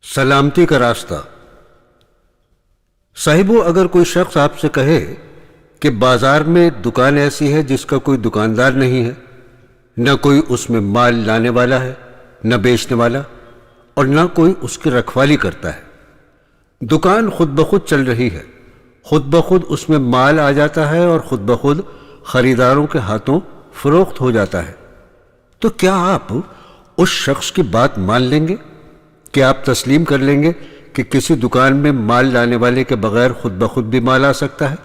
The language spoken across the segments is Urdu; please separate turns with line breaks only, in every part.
سلامتی کا راستہ۔ صاحبو، اگر کوئی شخص آپ سے کہے کہ بازار میں دکان ایسی ہے جس کا کوئی دکاندار نہیں ہے، نہ کوئی اس میں مال لانے والا ہے، نہ بیچنے والا، اور نہ کوئی اس کی رکھوالی کرتا ہے، دکان خود بخود چل رہی ہے، خود بخود اس میں مال آ جاتا ہے اور خود بخود خریداروں کے ہاتھوں فروخت ہو جاتا ہے، تو کیا آپ اس شخص کی بات مان لیں گے؟ کیا آپ تسلیم کر لیں گے کہ کسی دکان میں مال لانے والے کے بغیر خود بخود بھی مال آ سکتا ہے،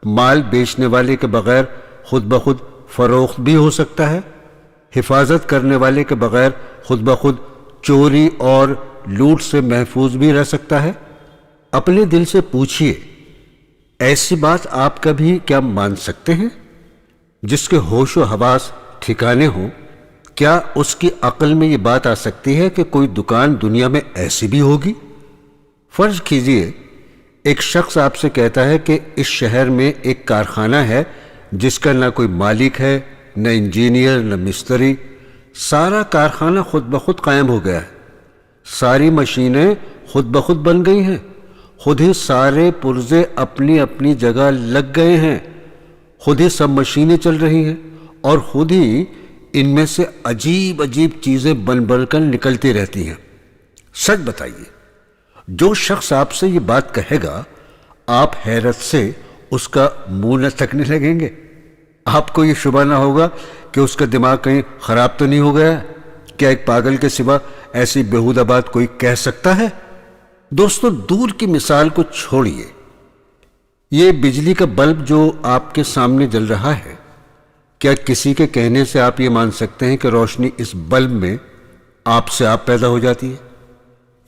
مال بیچنے والے کے بغیر خود بخود فروخت بھی ہو سکتا ہے، حفاظت کرنے والے کے بغیر خود بخود چوری اور لوٹ سے محفوظ بھی رہ سکتا ہے؟ اپنے دل سے پوچھئے، ایسی بات آپ کبھی کیا مان سکتے ہیں؟ جس کے ہوش و حواس ٹھکانے ہوں، کیا اس کی عقل میں یہ بات آ سکتی ہے کہ کوئی دکان دنیا میں ایسی بھی ہوگی؟ فرض کیجئے ایک شخص آپ سے کہتا ہے کہ اس شہر میں ایک کارخانہ ہے جس کا نہ کوئی مالک ہے، نہ انجینئر، نہ مستری، سارا کارخانہ خود بخود قائم ہو گیا ہے، ساری مشینیں خود بخود بن گئی ہیں، خود ہی سارے پرزے اپنی اپنی جگہ لگ گئے ہیں، خود ہی سب مشینیں چل رہی ہیں، اور خود ہی ان میں سے عجیب عجیب چیزیں بن کر نکلتی رہتی ہیں۔ سچ بتائیے، جو شخص آپ سے یہ بات کہے گا، آپ حیرت سے اس کا منہ نہ تکنے لگیں گے؟ آپ کو یہ شبہ نہ ہوگا کہ اس کا دماغ کہیں خراب تو نہیں ہو گیا ہے؟ کیا ایک پاگل کے سوا ایسی بیہودہ بات کوئی کہہ سکتا ہے؟ دوستو، دور کی مثال کو چھوڑیے، یہ بجلی کا بلب جو آپ کے سامنے جل رہا ہے، کیا کسی کے کہنے سے آپ یہ مان سکتے ہیں کہ روشنی اس بلب میں آپ سے آپ پیدا ہو جاتی ہے؟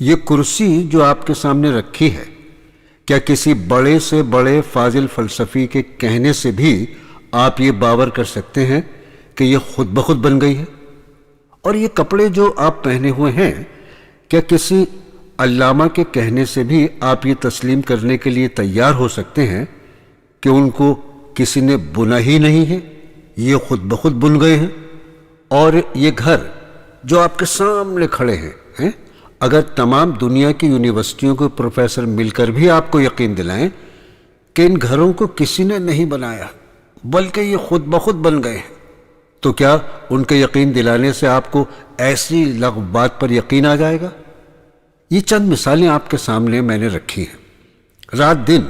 یہ کرسی جو آپ کے سامنے رکھی ہے، کیا کسی بڑے سے بڑے فاضل فلسفی کے کہنے سے بھی آپ یہ باور کر سکتے ہیں کہ یہ خود بخود بن گئی ہے؟ اور یہ کپڑے جو آپ پہنے ہوئے ہیں، کیا کسی علامہ کے کہنے سے بھی آپ یہ تسلیم کرنے کے لیے تیار ہو سکتے ہیں کہ ان کو کسی نے بنا ہی نہیں ہے، یہ خود بخود بن گئے ہیں؟ اور یہ گھر جو آپ کے سامنے کھڑے ہیں، اگر تمام دنیا کی یونیورسٹیوں کے پروفیسر مل کر بھی آپ کو یقین دلائیں کہ ان گھروں کو کسی نے نہیں بنایا بلکہ یہ خود بخود بن گئے ہیں، تو کیا ان کے یقین دلانے سے آپ کو ایسی لغو بات پر یقین آ جائے گا؟ یہ چند مثالیں آپ کے سامنے میں نے رکھی ہیں۔ رات دن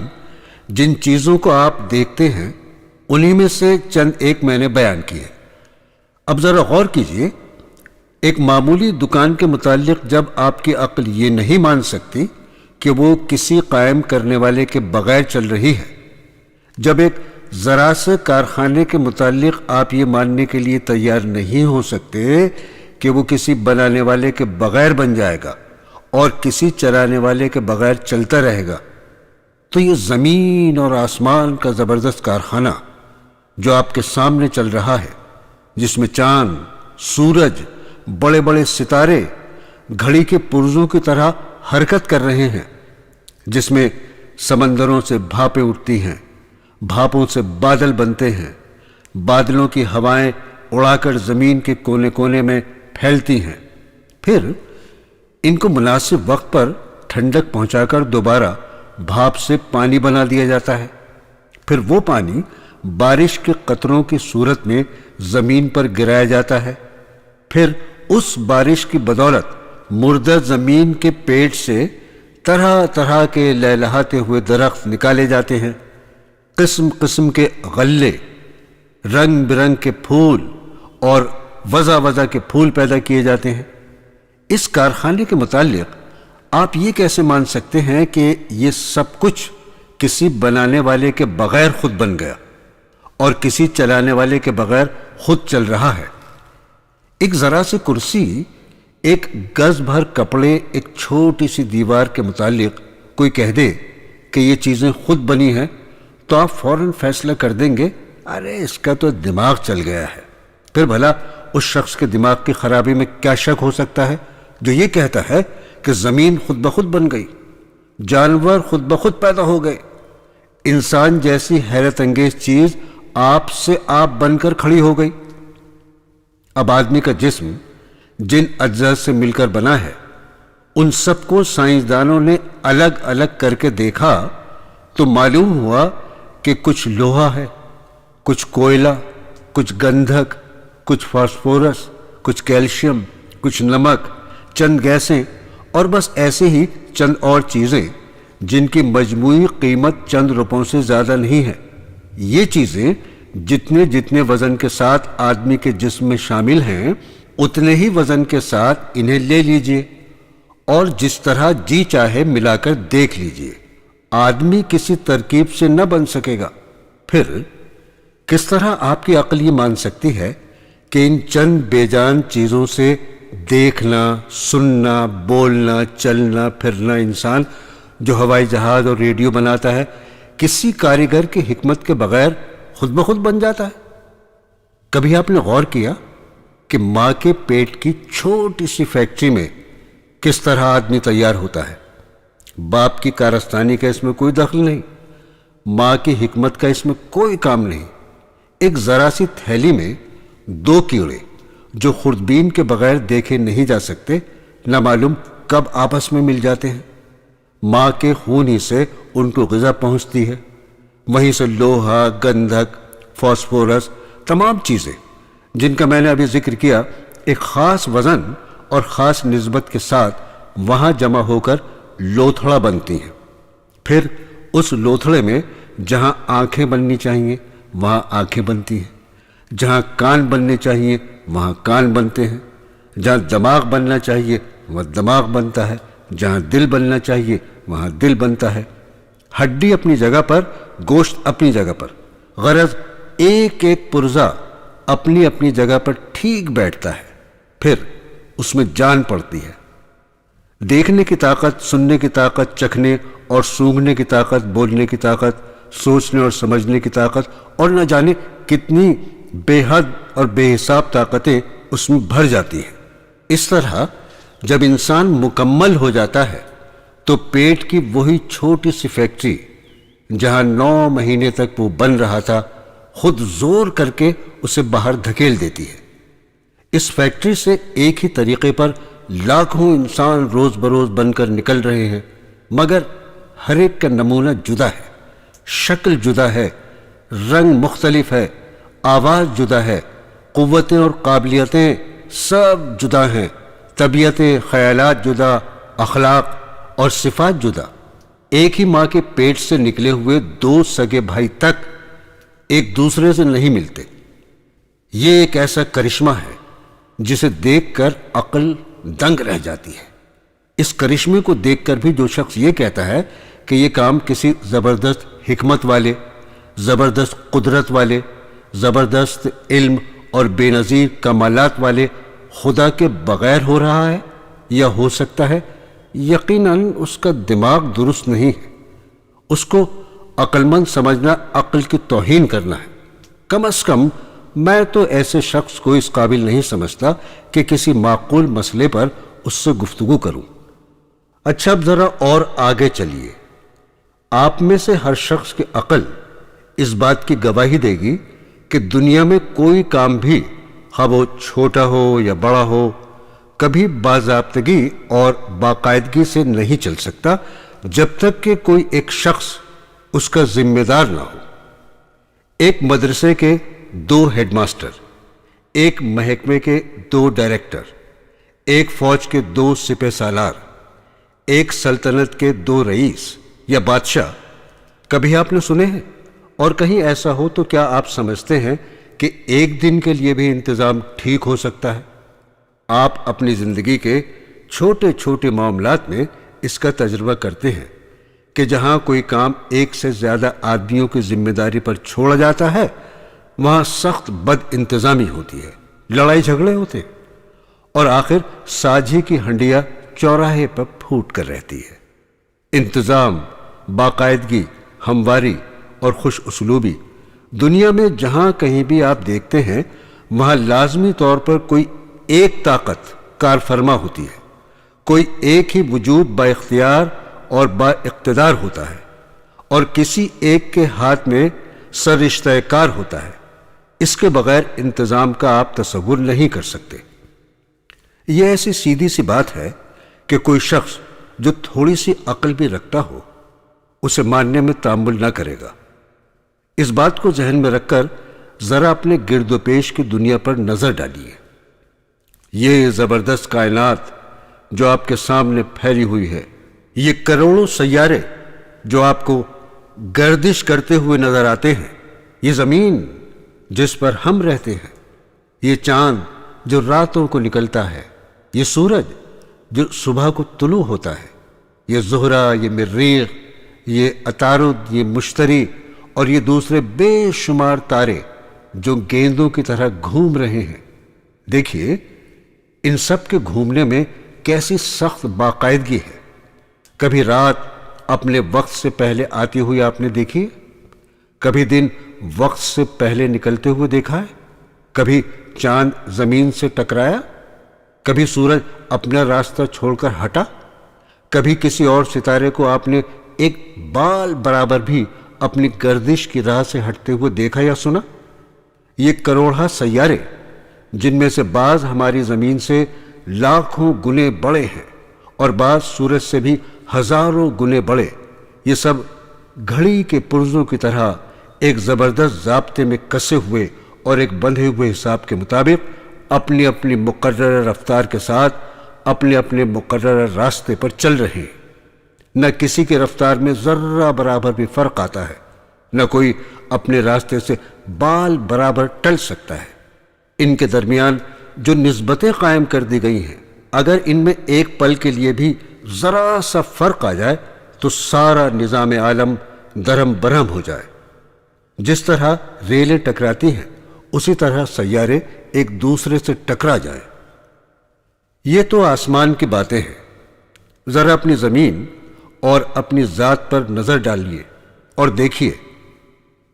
جن چیزوں کو آپ دیکھتے ہیں، انہی میں سے چند ایک میں نے بیان کیے۔ اب ذرا غور کیجئے، ایک معمولی دکان کے متعلق جب آپ کی عقل یہ نہیں مان سکتی کہ وہ کسی قائم کرنے والے کے بغیر چل رہی ہے، جب ایک ذرا سے کارخانے کے متعلق آپ یہ ماننے کے لیے تیار نہیں ہو سکتے کہ وہ کسی بنانے والے کے بغیر بن جائے گا اور کسی چلانے والے کے بغیر چلتا رہے گا، تو یہ زمین اور آسمان کا زبردست کارخانہ جو آپ کے سامنے چل رہا ہے، جس میں چاند، سورج، بڑے بڑے ستارے گھڑی کے پرزوں کی طرح حرکت کر رہے ہیں، جس میں سمندروں سے بھاپیں اٹھتی ہیں، بھاپوں سے بادل بنتے ہیں، بادلوں کی ہوائیں اڑا کر زمین کے کونے کونے میں پھیلتی ہیں، پھر ان کو مناسب وقت پر ٹھنڈک پہنچا کر دوبارہ بھاپ سے پانی بنا دیا جاتا ہے، پھر وہ پانی بارش کے قطروں کی صورت میں زمین پر گرایا جاتا ہے، پھر اس بارش کی بدولت مردہ زمین کے پیٹ سے طرح طرح کے لہلہاتے ہوئے درخت نکالے جاتے ہیں، قسم قسم کے غلے، رنگ برنگ کے پھول اور وضع وضع کے پھول پیدا کیے جاتے ہیں۔ اس کارخانے کے متعلق آپ یہ کیسے مان سکتے ہیں کہ یہ سب کچھ کسی بنانے والے کے بغیر خود بن گیا اور کسی چلانے والے کے بغیر خود چل رہا ہے؟ ایک ذرا سی کرسی، ایک گز بھر کپڑے، ایک چھوٹی سی دیوار کے متعلق کوئی کہہ دے کہ یہ چیزیں خود بنی ہیں، تو آپ فوراً فیصلہ کر دیں گے، ارے اس کا تو دماغ چل گیا ہے۔ پھر بھلا اس شخص کے دماغ کی خرابی میں کیا شک ہو سکتا ہے جو یہ کہتا ہے کہ زمین خود بخود بن گئی، جانور خود بخود پیدا ہو گئے، انسان جیسی حیرت انگیز چیز آپ سے آپ بن کر کھڑی ہو گئی۔ اب آدمی کا جسم جن اجزاء سے مل کر بنا ہے، ان سب کو سائنسدانوں نے الگ الگ کر کے دیکھا تو معلوم ہوا کہ کچھ لوہا ہے، کچھ کوئلہ، کچھ گندھک، کچھ فاسفورس، کچھ کیلشیم، کچھ نمک، چند گیسیں اور بس ایسے ہی چند اور چیزیں جن کی مجموعی قیمت چند روپوں سے زیادہ نہیں ہے۔ یہ چیزیں جتنے جتنے وزن کے ساتھ آدمی کے جسم میں شامل ہیں اتنے ہی وزن کے ساتھ انہیں لے لیجئے اور جس طرح جی چاہے ملا کر دیکھ لیجئے۔ آدمی کسی ترکیب سے نہ بن سکے گا۔ پھر کس طرح آپ کی عقل یہ مان سکتی ہے کہ ان چند بے جان چیزوں سے دیکھنا، سننا، بولنا، چلنا پھرنا انسان جو ہوائی جہاز اور ریڈیو بناتا ہے کسی کاریگر کی حکمت کے بغیر خود بخود بن جاتا ہے؟ کبھی آپ نے غور کیا کہ ماں کے پیٹ کی چھوٹی سی فیکٹری میں کس طرح آدمی تیار ہوتا ہے؟ باپ کی کارستانی کا اس میں کوئی دخل نہیں، ماں کی حکمت کا اس میں کوئی کام نہیں۔ ایک ذرا سی تھیلی میں دو کیڑے جو خوردبین کے بغیر دیکھے نہیں جا سکتے نہ معلوم کب آپس میں مل جاتے ہیں۔ ماں کے خون ہی سے ان کو غذا پہنچتی ہے، وہیں سے لوہا، گندھک، فاسفورس، تمام چیزیں جن کا میں نے ابھی ذکر کیا ایک خاص وزن اور خاص نسبت کے ساتھ وہاں جمع ہو کر لوتھڑا بنتی ہیں۔ پھر اس لوتھڑے میں جہاں آنکھیں بننی چاہیے وہاں آنکھیں بنتی ہیں، جہاں کان بننے چاہیے وہاں کان بنتے ہیں، جہاں دماغ بننا چاہیے وہاں دماغ بنتا ہے، جہاں دل بننا چاہیے وہاں دل بنتا ہے۔ ہڈی اپنی جگہ پر، گوشت اپنی جگہ پر، غرض ایک ایک پرزہ اپنی اپنی جگہ پر ٹھیک بیٹھتا ہے۔ پھر اس میں جان پڑتی ہے۔ دیکھنے کی طاقت، سننے کی طاقت، چکھنے اور سونگھنے کی طاقت، بولنے کی طاقت، سوچنے اور سمجھنے کی طاقت اور نہ جانے کتنی بے حد اور بے حساب طاقتیں اس میں بھر جاتی ہیں۔ اس طرح جب انسان مکمل ہو جاتا ہے تو پیٹ کی وہی چھوٹی سی فیکٹری جہاں 9 مہینے تک وہ بن رہا تھا خود زور کر کے اسے باہر دھکیل دیتی ہے۔ اس فیکٹری سے ایک ہی طریقے پر لاکھوں انسان روز بروز بن کر نکل رہے ہیں، مگر ہر ایک کا نمونہ جدا ہے، شکل جدا ہے، رنگ مختلف ہے، آواز جدا ہے، قوتیں اور قابلیتیں سب جدا ہیں، طبیعتیں، خیالات جدا، اخلاق اور صفات جدا۔ ایک ہی ماں کے پیٹ سے نکلے ہوئے 2 سگے بھائی تک ایک دوسرے سے نہیں ملتے۔ یہ ایک ایسا کرشمہ ہے جسے دیکھ کر عقل دنگ رہ جاتی ہے۔ اس کرشمے کو دیکھ کر بھی جو شخص یہ کہتا ہے کہ یہ کام کسی زبردست حکمت والے، زبردست قدرت والے، زبردست علم اور بے نظیر کمالات والے خدا کے بغیر ہو رہا ہے یا ہو سکتا ہے، یقیناً اس کا دماغ درست نہیں ہے۔ اس کو عقل مند سمجھنا عقل کی توہین کرنا ہے۔ کم از کم میں تو ایسے شخص کو اس قابل نہیں سمجھتا کہ کسی معقول مسئلے پر اس سے گفتگو کروں۔ اچھا اب ذرا اور آگے چلیے۔ آپ میں سے ہر شخص کی عقل اس بات کی گواہی دے گی کہ دنیا میں کوئی کام بھی خواہ وہ چھوٹا ہو یا بڑا ہو کبھی باضابطگی اور باقاعدگی سے نہیں چل سکتا جب تک کہ کوئی ایک شخص اس کا ذمہ دار نہ ہو۔ ایک مدرسے کے 2 ہیڈ ماسٹر، ایک محکمے کے 2 ڈائریکٹر، ایک فوج کے 2 سپہ سالار، ایک سلطنت کے 2 رئیس یا بادشاہ کبھی آپ نے سنے ہیں؟ اور کہیں ایسا ہو تو کیا آپ سمجھتے ہیں کہ ایک دن کے لیے بھی انتظام ٹھیک ہو سکتا ہے؟ آپ اپنی زندگی کے چھوٹے چھوٹے معاملات میں اس کا تجربہ کرتے ہیں کہ جہاں کوئی کام ایک سے زیادہ آدمیوں کی ذمہ داری پر چھوڑا جاتا ہے وہاں سخت بد انتظامی ہوتی ہے، لڑائی جھگڑے ہوتے ہیں اور آخر ساجھی کی ہنڈیا چوراہے پر پھوٹ کر رہتی ہے۔ انتظام، باقاعدگی، ہمواری اور خوش اسلوبی دنیا میں جہاں کہیں بھی آپ دیکھتے ہیں وہاں لازمی طور پر کوئی ایک طاقت کار فرما ہوتی ہے، کوئی ایک ہی وجود با اختیار اور با اقتدار ہوتا ہے اور کسی ایک کے ہاتھ میں سررشتہ کار ہوتا ہے۔ اس کے بغیر انتظام کا آپ تصور نہیں کر سکتے۔ یہ ایسی سیدھی سی بات ہے کہ کوئی شخص جو تھوڑی سی عقل بھی رکھتا ہو اسے ماننے میں تأمل نہ کرے گا۔ اس بات کو ذہن میں رکھ کر ذرا اپنے گرد و پیش کی دنیا پر نظر ڈالیے۔ یہ زبردست کائنات جو آپ کے سامنے پھیلی ہوئی ہے، یہ کروڑوں سیارے جو آپ کو گردش کرتے ہوئے نظر آتے ہیں، یہ زمین جس پر ہم رہتے ہیں، یہ چاند جو راتوں کو نکلتا ہے، یہ سورج جو صبح کو طلوع ہوتا ہے، یہ زہرہ، یہ مریخ، یہ عطارد، یہ مشتری اور یہ دوسرے بے شمار تارے جو گیندوں کی طرح گھوم رہے ہیں۔ دیکھیے ان سب کے گھومنے میں کیسی سخت باقاعدگی ہے۔ کبھی رات اپنے وقت سے پہلے آتی ہوئی آپ نے دیکھی، کبھی دن وقت سے پہلے نکلتے ہوئے دیکھا ہے، کبھی چاند زمین سے ٹکرایا، کبھی سورج اپنا راستہ چھوڑ کر ہٹا، کبھی کسی اور ستارے کو آپ نے ایک بال برابر بھی اپنی گردش کی راہ سے ہٹتے ہوئے دیکھا یا سنا؟ یہ کروڑہ سیارے جن میں سے بعض ہماری زمین سے لاکھوں گنے بڑے ہیں اور بعض سورج سے بھی ہزاروں گنے بڑے، یہ سب گھڑی کے پرزوں کی طرح ایک زبردست ضابطے میں کسے ہوئے اور ایک بندھے ہوئے حساب کے مطابق اپنی اپنی مقررہ رفتار کے ساتھ اپنے اپنے مقررہ راستے پر چل رہے ہیں۔ نہ کسی کی رفتار میں ذرہ برابر بھی فرق آتا ہے، نہ کوئی اپنے راستے سے بال برابر ٹل سکتا ہے۔ ان کے درمیان جو نسبتیں قائم کر دی گئی ہیں، اگر ان میں ایک پل کے لیے بھی ذرا سا فرق آ جائے تو سارا نظام عالم درہم برہم ہو جائے۔ جس طرح ریلیں ٹکراتی ہیں اسی طرح سیارے ایک دوسرے سے ٹکرا جائیں۔ یہ تو آسمان کی باتیں ہیں، ذرا اپنی زمین اور اپنی ذات پر نظر ڈالیے اور دیکھیے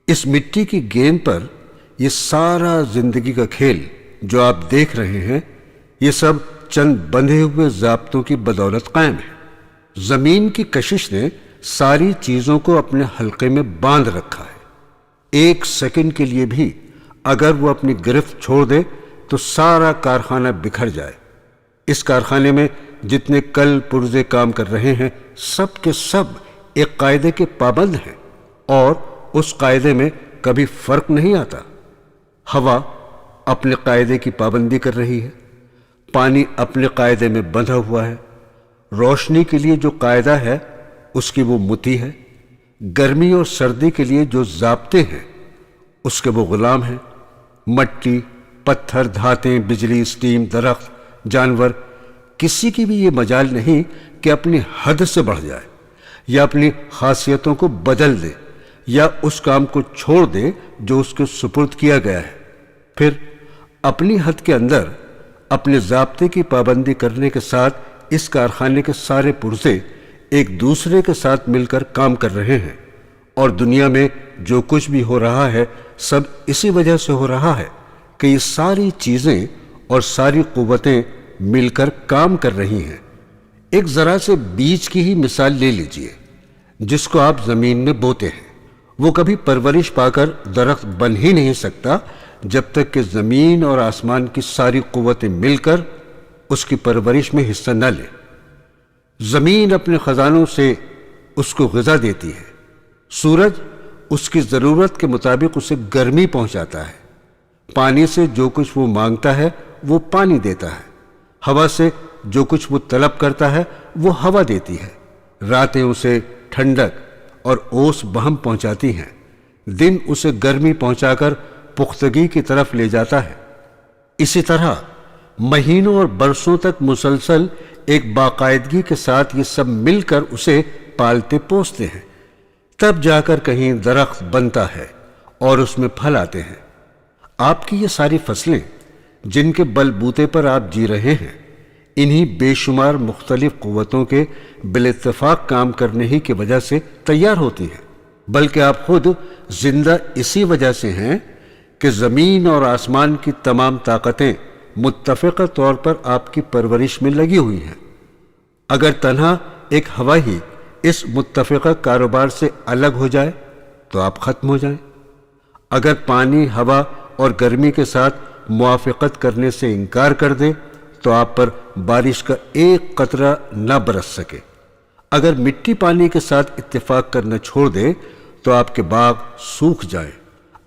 اس مٹی کی گیند پر یہ سارا زندگی کا کھیل جو آپ دیکھ رہے ہیں، یہ سب چند بندھے ہوئے ضابطوں کی بدولت قائم ہے۔ زمین کی کشش نے ساری چیزوں کو اپنے حلقے میں باندھ رکھا ہے۔ ایک سیکنڈ کے لیے بھی اگر وہ اپنی گرفت چھوڑ دے تو سارا کارخانہ بکھر جائے۔ اس کارخانے میں جتنے کل پرزے کام کر رہے ہیں سب کے سب ایک قاعدے کے پابند ہیں اور اس قاعدے میں کبھی فرق نہیں آتا۔ ہوا اپنے قاعدے کی پابندی کر رہی ہے، پانی اپنے قاعدے میں بندھا ہوا ہے، روشنی کے لیے جو قاعدہ ہے اس کی وہ متی ہے، گرمی اور سردی کے لیے جو ضابطے ہیں اس کے وہ غلام ہیں۔ مٹی، پتھر، دھاتیں، بجلی، اسٹیم، درخت، جانور، کسی کی بھی یہ مجال نہیں کہ اپنی حد سے بڑھ جائے یا اپنی خاصیتوں کو بدل دے یا اس کام کو چھوڑ دے جو اس کے سپرد کیا گیا ہے۔ پھر اپنی حد کے اندر اپنے ضابطے کی پابندی کرنے کے ساتھ اس کارخانے کے سارے پرزے ایک دوسرے کے ساتھ مل کر کام کر رہے ہیں، اور دنیا میں جو کچھ بھی ہو رہا ہے سب اسی وجہ سے ہو رہا ہے کہ یہ ساری چیزیں اور ساری قوتیں مل کر کام کر رہی ہیں۔ ایک ذرا سے بیج کی ہی مثال لے لیجئے جس کو آپ زمین میں بوتے ہیں، وہ کبھی پرورش پا کر درخت بن ہی نہیں سکتا جب تک کہ زمین اور آسمان کی ساری قوتیں مل کر اس کی پرورش میں حصہ نہ لیں۔ زمین اپنے خزانوں سے اس کو غذا دیتی ہے، سورج اس کی ضرورت کے مطابق اسے گرمی پہنچاتا ہے، پانی سے جو کچھ وہ مانگتا ہے وہ پانی دیتا ہے، ہوا سے جو کچھ وہ طلب کرتا ہے وہ ہوا دیتی ہے، راتیں اسے ٹھنڈک اور اوس بہم پہنچاتی ہیں، دن اسے گرمی پہنچا کر پختگی کی طرف لے جاتا ہے۔ اسی طرح مہینوں اور برسوں تک مسلسل ایک باقاعدگی کے ساتھ یہ سب مل کر اسے پالتے پوستے ہیں، تب جا کر کہیں درخت بنتا ہے اور اس میں پھل آتے ہیں۔ آپ کی یہ ساری فصلیں جن کے بل بوتے پر آپ جی رہے ہیں، انہی بے شمار مختلف قوتوں کے بالاتفاق کام کرنے ہی کی وجہ سے تیار ہوتی ہیں، بلکہ آپ خود زندہ اسی وجہ سے ہیں کہ زمین اور آسمان کی تمام طاقتیں متفقہ طور پر آپ کی پرورش میں لگی ہوئی ہیں۔ اگر تنہا ایک ہوا ہی اس متفقہ کاروبار سے الگ ہو جائے تو آپ ختم ہو جائیں۔ اگر پانی، ہوا اور گرمی کے ساتھ موافقت کرنے سے انکار کر دے تو آپ پر بارش کا ایک قطرہ نہ برس سکے۔ اگر مٹی پانی کے ساتھ اتفاق کرنا چھوڑ دے تو آپ کے باغ سوکھ جائیں،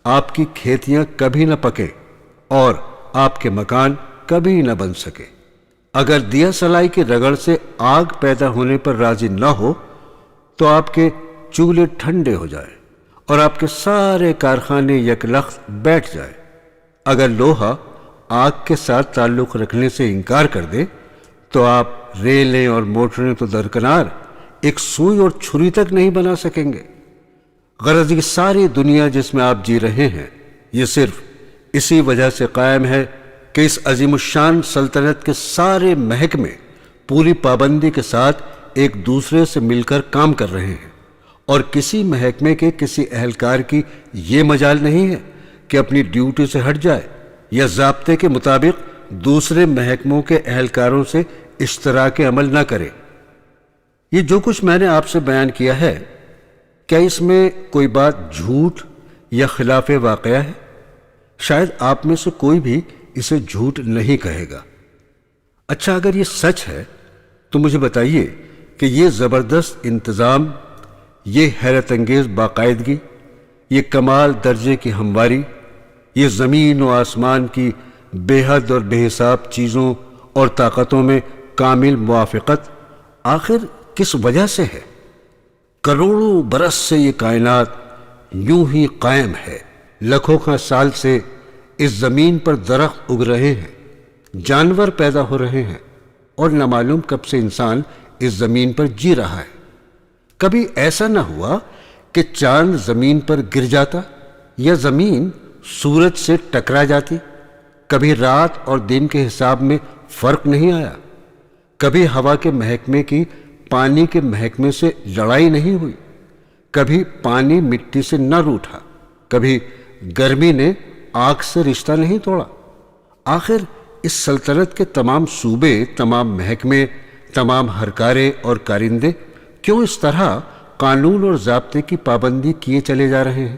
آپ کی کھیتیاں کبھی نہ پکیں اور آپ کے مکان کبھی نہ بن سکے۔ اگر دیا سلائی کی رگڑ سے آگ پیدا ہونے پر راضی نہ ہو تو آپ کے چولہے ٹھنڈے ہو جائیں اور آپ کے سارے کارخانے یکلخت بیٹھ جائیں۔ اگر لوہا آگ کے ساتھ تعلق رکھنے سے انکار کر دے تو آپ ریلیں اور موٹریں تو درکنار ایک سوئی اور چھری تک نہیں بنا سکیں گے۔ غرض یہ ساری دنیا جس میں آپ جی رہے ہیں یہ صرف اسی وجہ سے قائم ہے کہ اس عظیم الشان سلطنت کے سارے محکمے پوری پابندی کے ساتھ ایک دوسرے سے مل کر کام کر رہے ہیں، اور کسی محکمے کے کسی اہلکار کی یہ مجال نہیں ہے کہ اپنی ڈیوٹی سے ہٹ جائے یا ضابطے کے مطابق دوسرے محکموں کے اہلکاروں سے اشتراک عمل نہ کرے۔ یہ جو کچھ میں نے آپ سے بیان کیا ہے، کیا اس میں کوئی بات جھوٹ یا خلاف واقعہ ہے؟ شاید آپ میں سے کوئی بھی اسے جھوٹ نہیں کہے گا۔ اچھا، اگر یہ سچ ہے تو مجھے بتائیے کہ یہ زبردست انتظام، یہ حیرت انگیز باقاعدگی، یہ کمال درجے کی ہمواری، یہ زمین و آسمان کی بے حد اور بے حساب چیزوں اور طاقتوں میں کامل موافقت آخر کس وجہ سے ہے؟ کروڑوں برس سے یہ کائنات یوں ہی قائم ہے۔ لاکھوں کا سال سے اس زمین پر درخت اگ رہے ہیں، جانور پیدا ہو رہے ہیں، اور نہ معلوم کب سے انسان اس زمین پر جی رہا ہے۔ کبھی ایسا نہ ہوا کہ چاند زمین پر گر جاتا یا زمین سورج سے ٹکرا جاتی۔ کبھی رات اور دن کے حساب میں فرق نہیں آیا۔ کبھی ہوا کے محکمے کی پانی کے محکمے سے لڑائی نہیں ہوئی۔ کبھی پانی مٹی سے نہ روٹھا۔ کبھی گرمی نے آگ سے رشتہ نہیں توڑا۔ آخر اس سلطنت کے تمام صوبے، تمام محکمے، تمام ہرکارے اور کارندے کیوں اس طرح قانون اور ضابطے کی پابندی کیے چلے جا رہے ہیں؟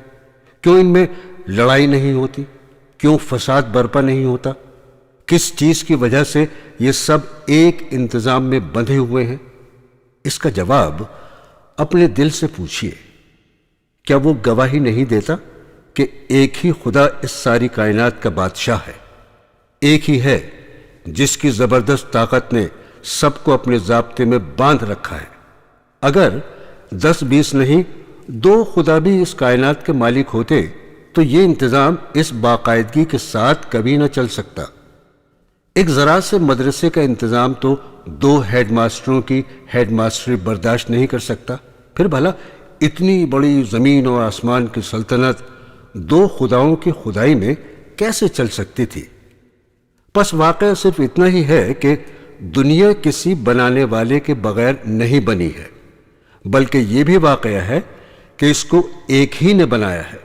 کیوں ان میں لڑائی نہیں ہوتی؟ کیوں فساد برپا نہیں ہوتا؟ کس چیز کی وجہ سے یہ سب ایک انتظام میں بندھے ہوئے ہیں؟ اس کا جواب اپنے دل سے پوچھیے۔ کیا وہ گواہی نہیں دیتا کہ ایک ہی خدا اس ساری کائنات کا بادشاہ ہے؟ ایک ہی ہے جس کی زبردست طاقت نے سب کو اپنے ضابطے میں باندھ رکھا ہے۔ اگر 10-20 نہیں 2 خدا بھی اس کائنات کے مالک ہوتے تو یہ انتظام اس باقاعدگی کے ساتھ کبھی نہ چل سکتا۔ ایک ذرا سے مدرسے کا انتظام تو 2 ہیڈ ماسٹروں کی ہیڈ ماسٹری برداشت نہیں کر سکتا، پھر بھلا اتنی بڑی زمین و آسمان کی سلطنت 2 خداؤں کی خدائی میں کیسے چل سکتی تھی؟ پس واقعہ صرف اتنا ہی ہے کہ دنیا کسی بنانے والے کے بغیر نہیں بنی ہے، بلکہ یہ بھی واقعہ ہے کہ اس کو ایک ہی نے بنایا ہے۔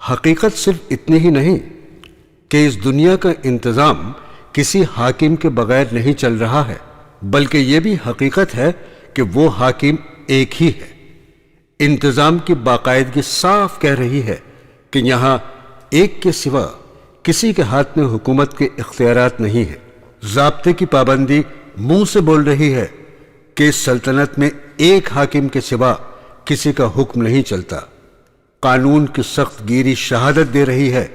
حقیقت صرف اتنی ہی نہیں کہ اس دنیا کا انتظام کسی حاکم کے بغیر نہیں چل رہا ہے، بلکہ یہ بھی حقیقت ہے کہ وہ حاکم ایک ہی ہے۔ انتظام کی باقاعدگی صاف کہہ رہی ہے کہ یہاں ایک کے سوا کسی کے ہاتھ میں حکومت کے اختیارات نہیں ہیں۔ ضابطے کی پابندی منہ سے بول رہی ہے کہ اس سلطنت میں ایک حاکم کے سوا کسی کا حکم نہیں چلتا۔ قانون کی سخت گیری شہادت دے رہی ہے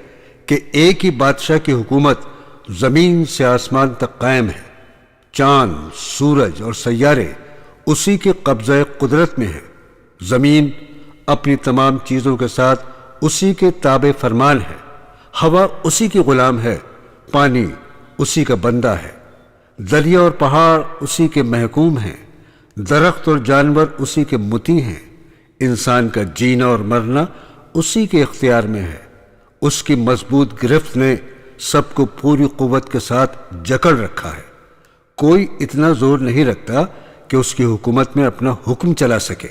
کہ ایک ہی بادشاہ کی حکومت زمین سے آسمان تک قائم ہے۔ چاند، سورج اور سیارے اسی کے قبضہ قدرت میں ہیں۔ زمین اپنی تمام چیزوں کے ساتھ اسی کے تابع فرمان ہے۔ ہوا اسی کی غلام ہے، پانی اسی کا بندہ ہے، دریا اور پہاڑ اسی کے محکوم ہیں، درخت اور جانور اسی کے مطیع ہیں، انسان کا جینا اور مرنا اسی کے اختیار میں ہے۔ اس کی مضبوط گرفت نے سب کو پوری قوت کے ساتھ جکڑ رکھا ہے۔ کوئی اتنا زور نہیں رکھتا کہ اس کی حکومت میں اپنا حکم چلا سکے۔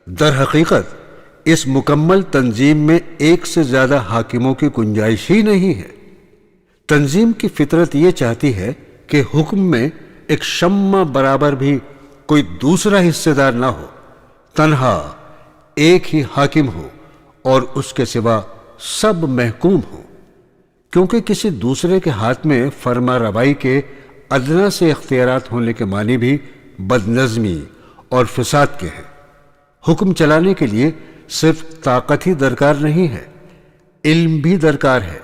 در حقیقت اس مکمل تنظیم میں ایک سے زیادہ حاکموں کی گنجائش ہی نہیں ہے۔ تنظیم کی فطرت یہ چاہتی ہے کہ حکم میں ایک شمع برابر بھی کوئی دوسرا حصے دار نہ ہو، تنہا ایک ہی حاکم ہو اور اس کے سوا سب محکوم ہو، کیونکہ کسی دوسرے کے ہاتھ میں فرما روائی کے ادنا سے اختیارات ہونے کے معنی بھی بدنظمی اور فساد کے ہیں۔ حکم چلانے کے لیے صرف طاقت ہی درکار نہیں ہے، علم بھی درکار ہے،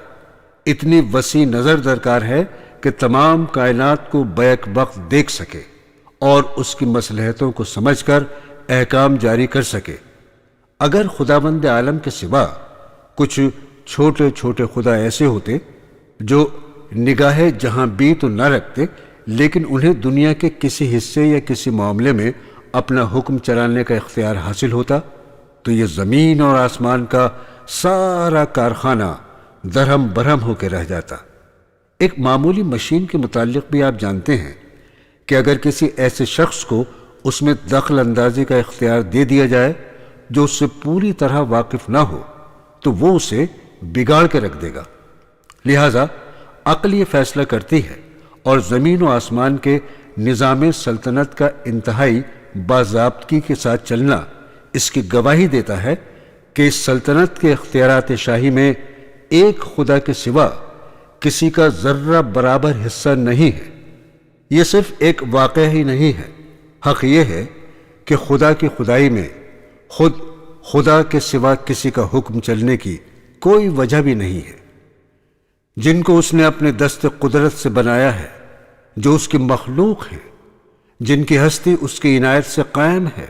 اتنی وسیع نظر درکار ہے کہ تمام کائنات کو بیک وقت دیکھ سکے اور اس کی مصلحتوں کو سمجھ کر احکام جاری کر سکے۔ اگر خداوند عالم کے سوا کچھ چھوٹے چھوٹے خدا ایسے ہوتے جو نگاہ جہاں بھی تو نہ رکھتے، لیکن انہیں دنیا کے کسی حصے یا کسی معاملے میں اپنا حکم چلانے کا اختیار حاصل ہوتا، تو یہ زمین اور آسمان کا سارا کارخانہ درہم برہم ہو کے رہ جاتا۔ ایک معمولی مشین کے متعلق بھی آپ جانتے ہیں کہ اگر کسی ایسے شخص کو اس میں دخل اندازی کا اختیار دے دیا جائے جو اس سے پوری طرح واقف نہ ہو تو وہ اسے بگاڑ کے رکھ دے گا۔ لہذا عقل یہ فیصلہ کرتی ہے اور زمین و آسمان کے نظام سلطنت کا انتہائی باضابطگی کے ساتھ چلنا اس کی گواہی دیتا ہے کہ اس سلطنت کے اختیارات شاہی میں ایک خدا کے سوا کسی کا ذرہ برابر حصہ نہیں ہے۔ یہ صرف ایک واقعہ ہی نہیں ہے، حق یہ ہے کہ خدا کی خدائی میں خود خدا کے سوا کسی کا حکم چلنے کی کوئی وجہ بھی نہیں ہے۔ جن کو اس نے اپنے دست قدرت سے بنایا ہے، جو اس کی مخلوق ہیں، جن کی ہستی اس کی عنایت سے قائم ہے،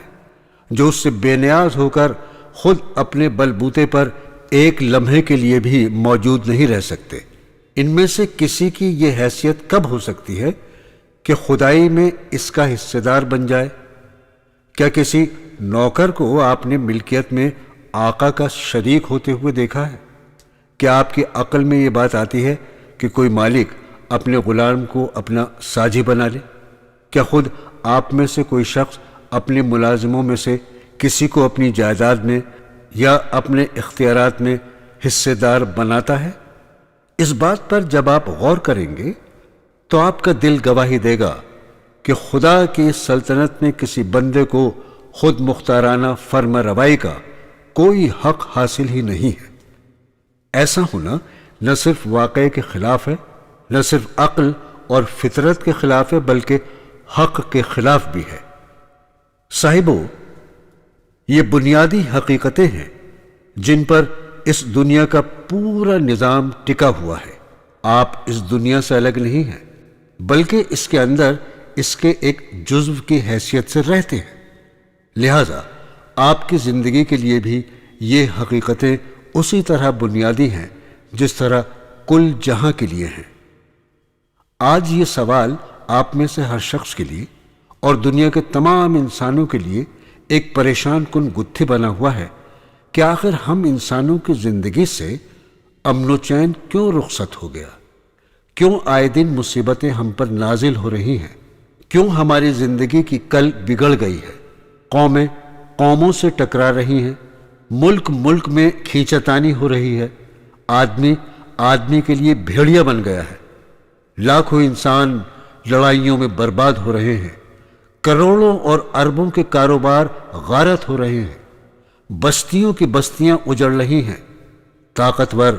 جو اس سے بے نیاز ہو کر خود اپنے بلبوتے پر ایک لمحے کے لیے بھی موجود نہیں رہ سکتے، ان میں سے کسی کی یہ حیثیت کب ہو سکتی ہے کہ خدائی میں اس کا حصہ دار بن جائے؟ کیا کسی نوکر کو آپ نے ملکیت میں آقا کا شریک ہوتے ہوئے دیکھا ہے؟ کیا آپ کی عقل میں یہ بات آتی ہے کہ کوئی مالک اپنے غلام کو اپنا ساجی بنا لے؟ کیا خود آپ میں سے کوئی شخص اپنے ملازموں میں سے کسی کو اپنی جائیداد میں یا اپنے اختیارات میں حصے دار بناتا ہے؟ اس بات پر جب آپ غور کریں گے تو آپ کا دل گواہی دے گا کہ خدا کی اس سلطنت میں کسی بندے کو خود مختارانہ فرما روائی کا کوئی حق حاصل ہی نہیں ہے۔ ایسا ہونا نہ صرف واقعے کے خلاف ہے، نہ صرف عقل اور فطرت کے خلاف ہے، بلکہ حق کے خلاف بھی ہے۔ صاحبو، یہ بنیادی حقیقتیں ہیں جن پر اس دنیا کا پورا نظام ٹکا ہوا ہے۔ آپ اس دنیا سے الگ نہیں ہیں، بلکہ اس کے اندر اس کے ایک جزو کی حیثیت سے رہتے ہیں۔ لہذا آپ کی زندگی کے لیے بھی یہ حقیقتیں اسی طرح بنیادی ہیں جس طرح کل جہاں کے لیے ہیں۔ آج یہ سوال آپ میں سے ہر شخص کے لیے اور دنیا کے تمام انسانوں کے لیے ایک پریشان کن گتھی بنا ہوا ہے کہ آخر ہم انسانوں کی زندگی سے امن و چین کیوں رخصت ہو گیا؟ کیوں آئے دن مصیبتیں ہم پر نازل ہو رہی ہیں؟ کیوں ہماری زندگی کی کل بگڑ گئی ہے؟ قومیں قوموں سے ٹکرا رہی ہیں، ملک ملک میں کھینچتانی ہو رہی ہے، آدمی آدمی کے لیے بھیڑیا بن گیا ہے، لاکھوں انسان لڑائیوں میں برباد ہو رہے ہیں، کروڑوں اور اربوں کے کاروبار غارت ہو رہے ہیں، بستیوں کی بستیاں اجڑ رہی ہیں، طاقتور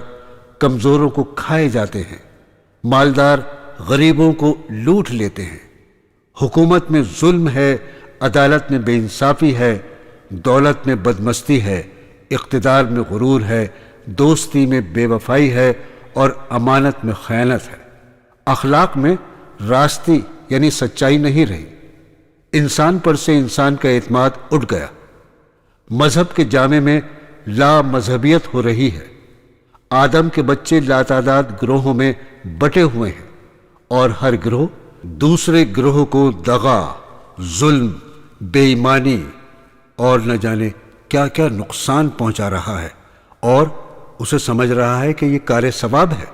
کمزوروں کو کھائے جاتے ہیں، مالدار غریبوں کو لوٹ لیتے ہیں، حکومت میں ظلم ہے، عدالت میں بے انصافی ہے، دولت میں بدمستی ہے، اقتدار میں غرور ہے، دوستی میں بے وفائی ہے اور امانت میں خیانت ہے، اخلاق میں راستی یعنی سچائی نہیں رہی، انسان پر سے انسان کا اعتماد اٹھ گیا، مذہب کے جامے میں لا مذہبیت ہو رہی ہے، آدم کے بچے لاتعداد گروہوں میں بٹے ہوئے ہیں اور ہر گروہ دوسرے گروہ کو دغا، ظلم، بے ایمانی اور نہ جانے کیا کیا نقصان پہنچا رہا ہے اور اسے سمجھ رہا ہے کہ یہ کار ثواب ہے۔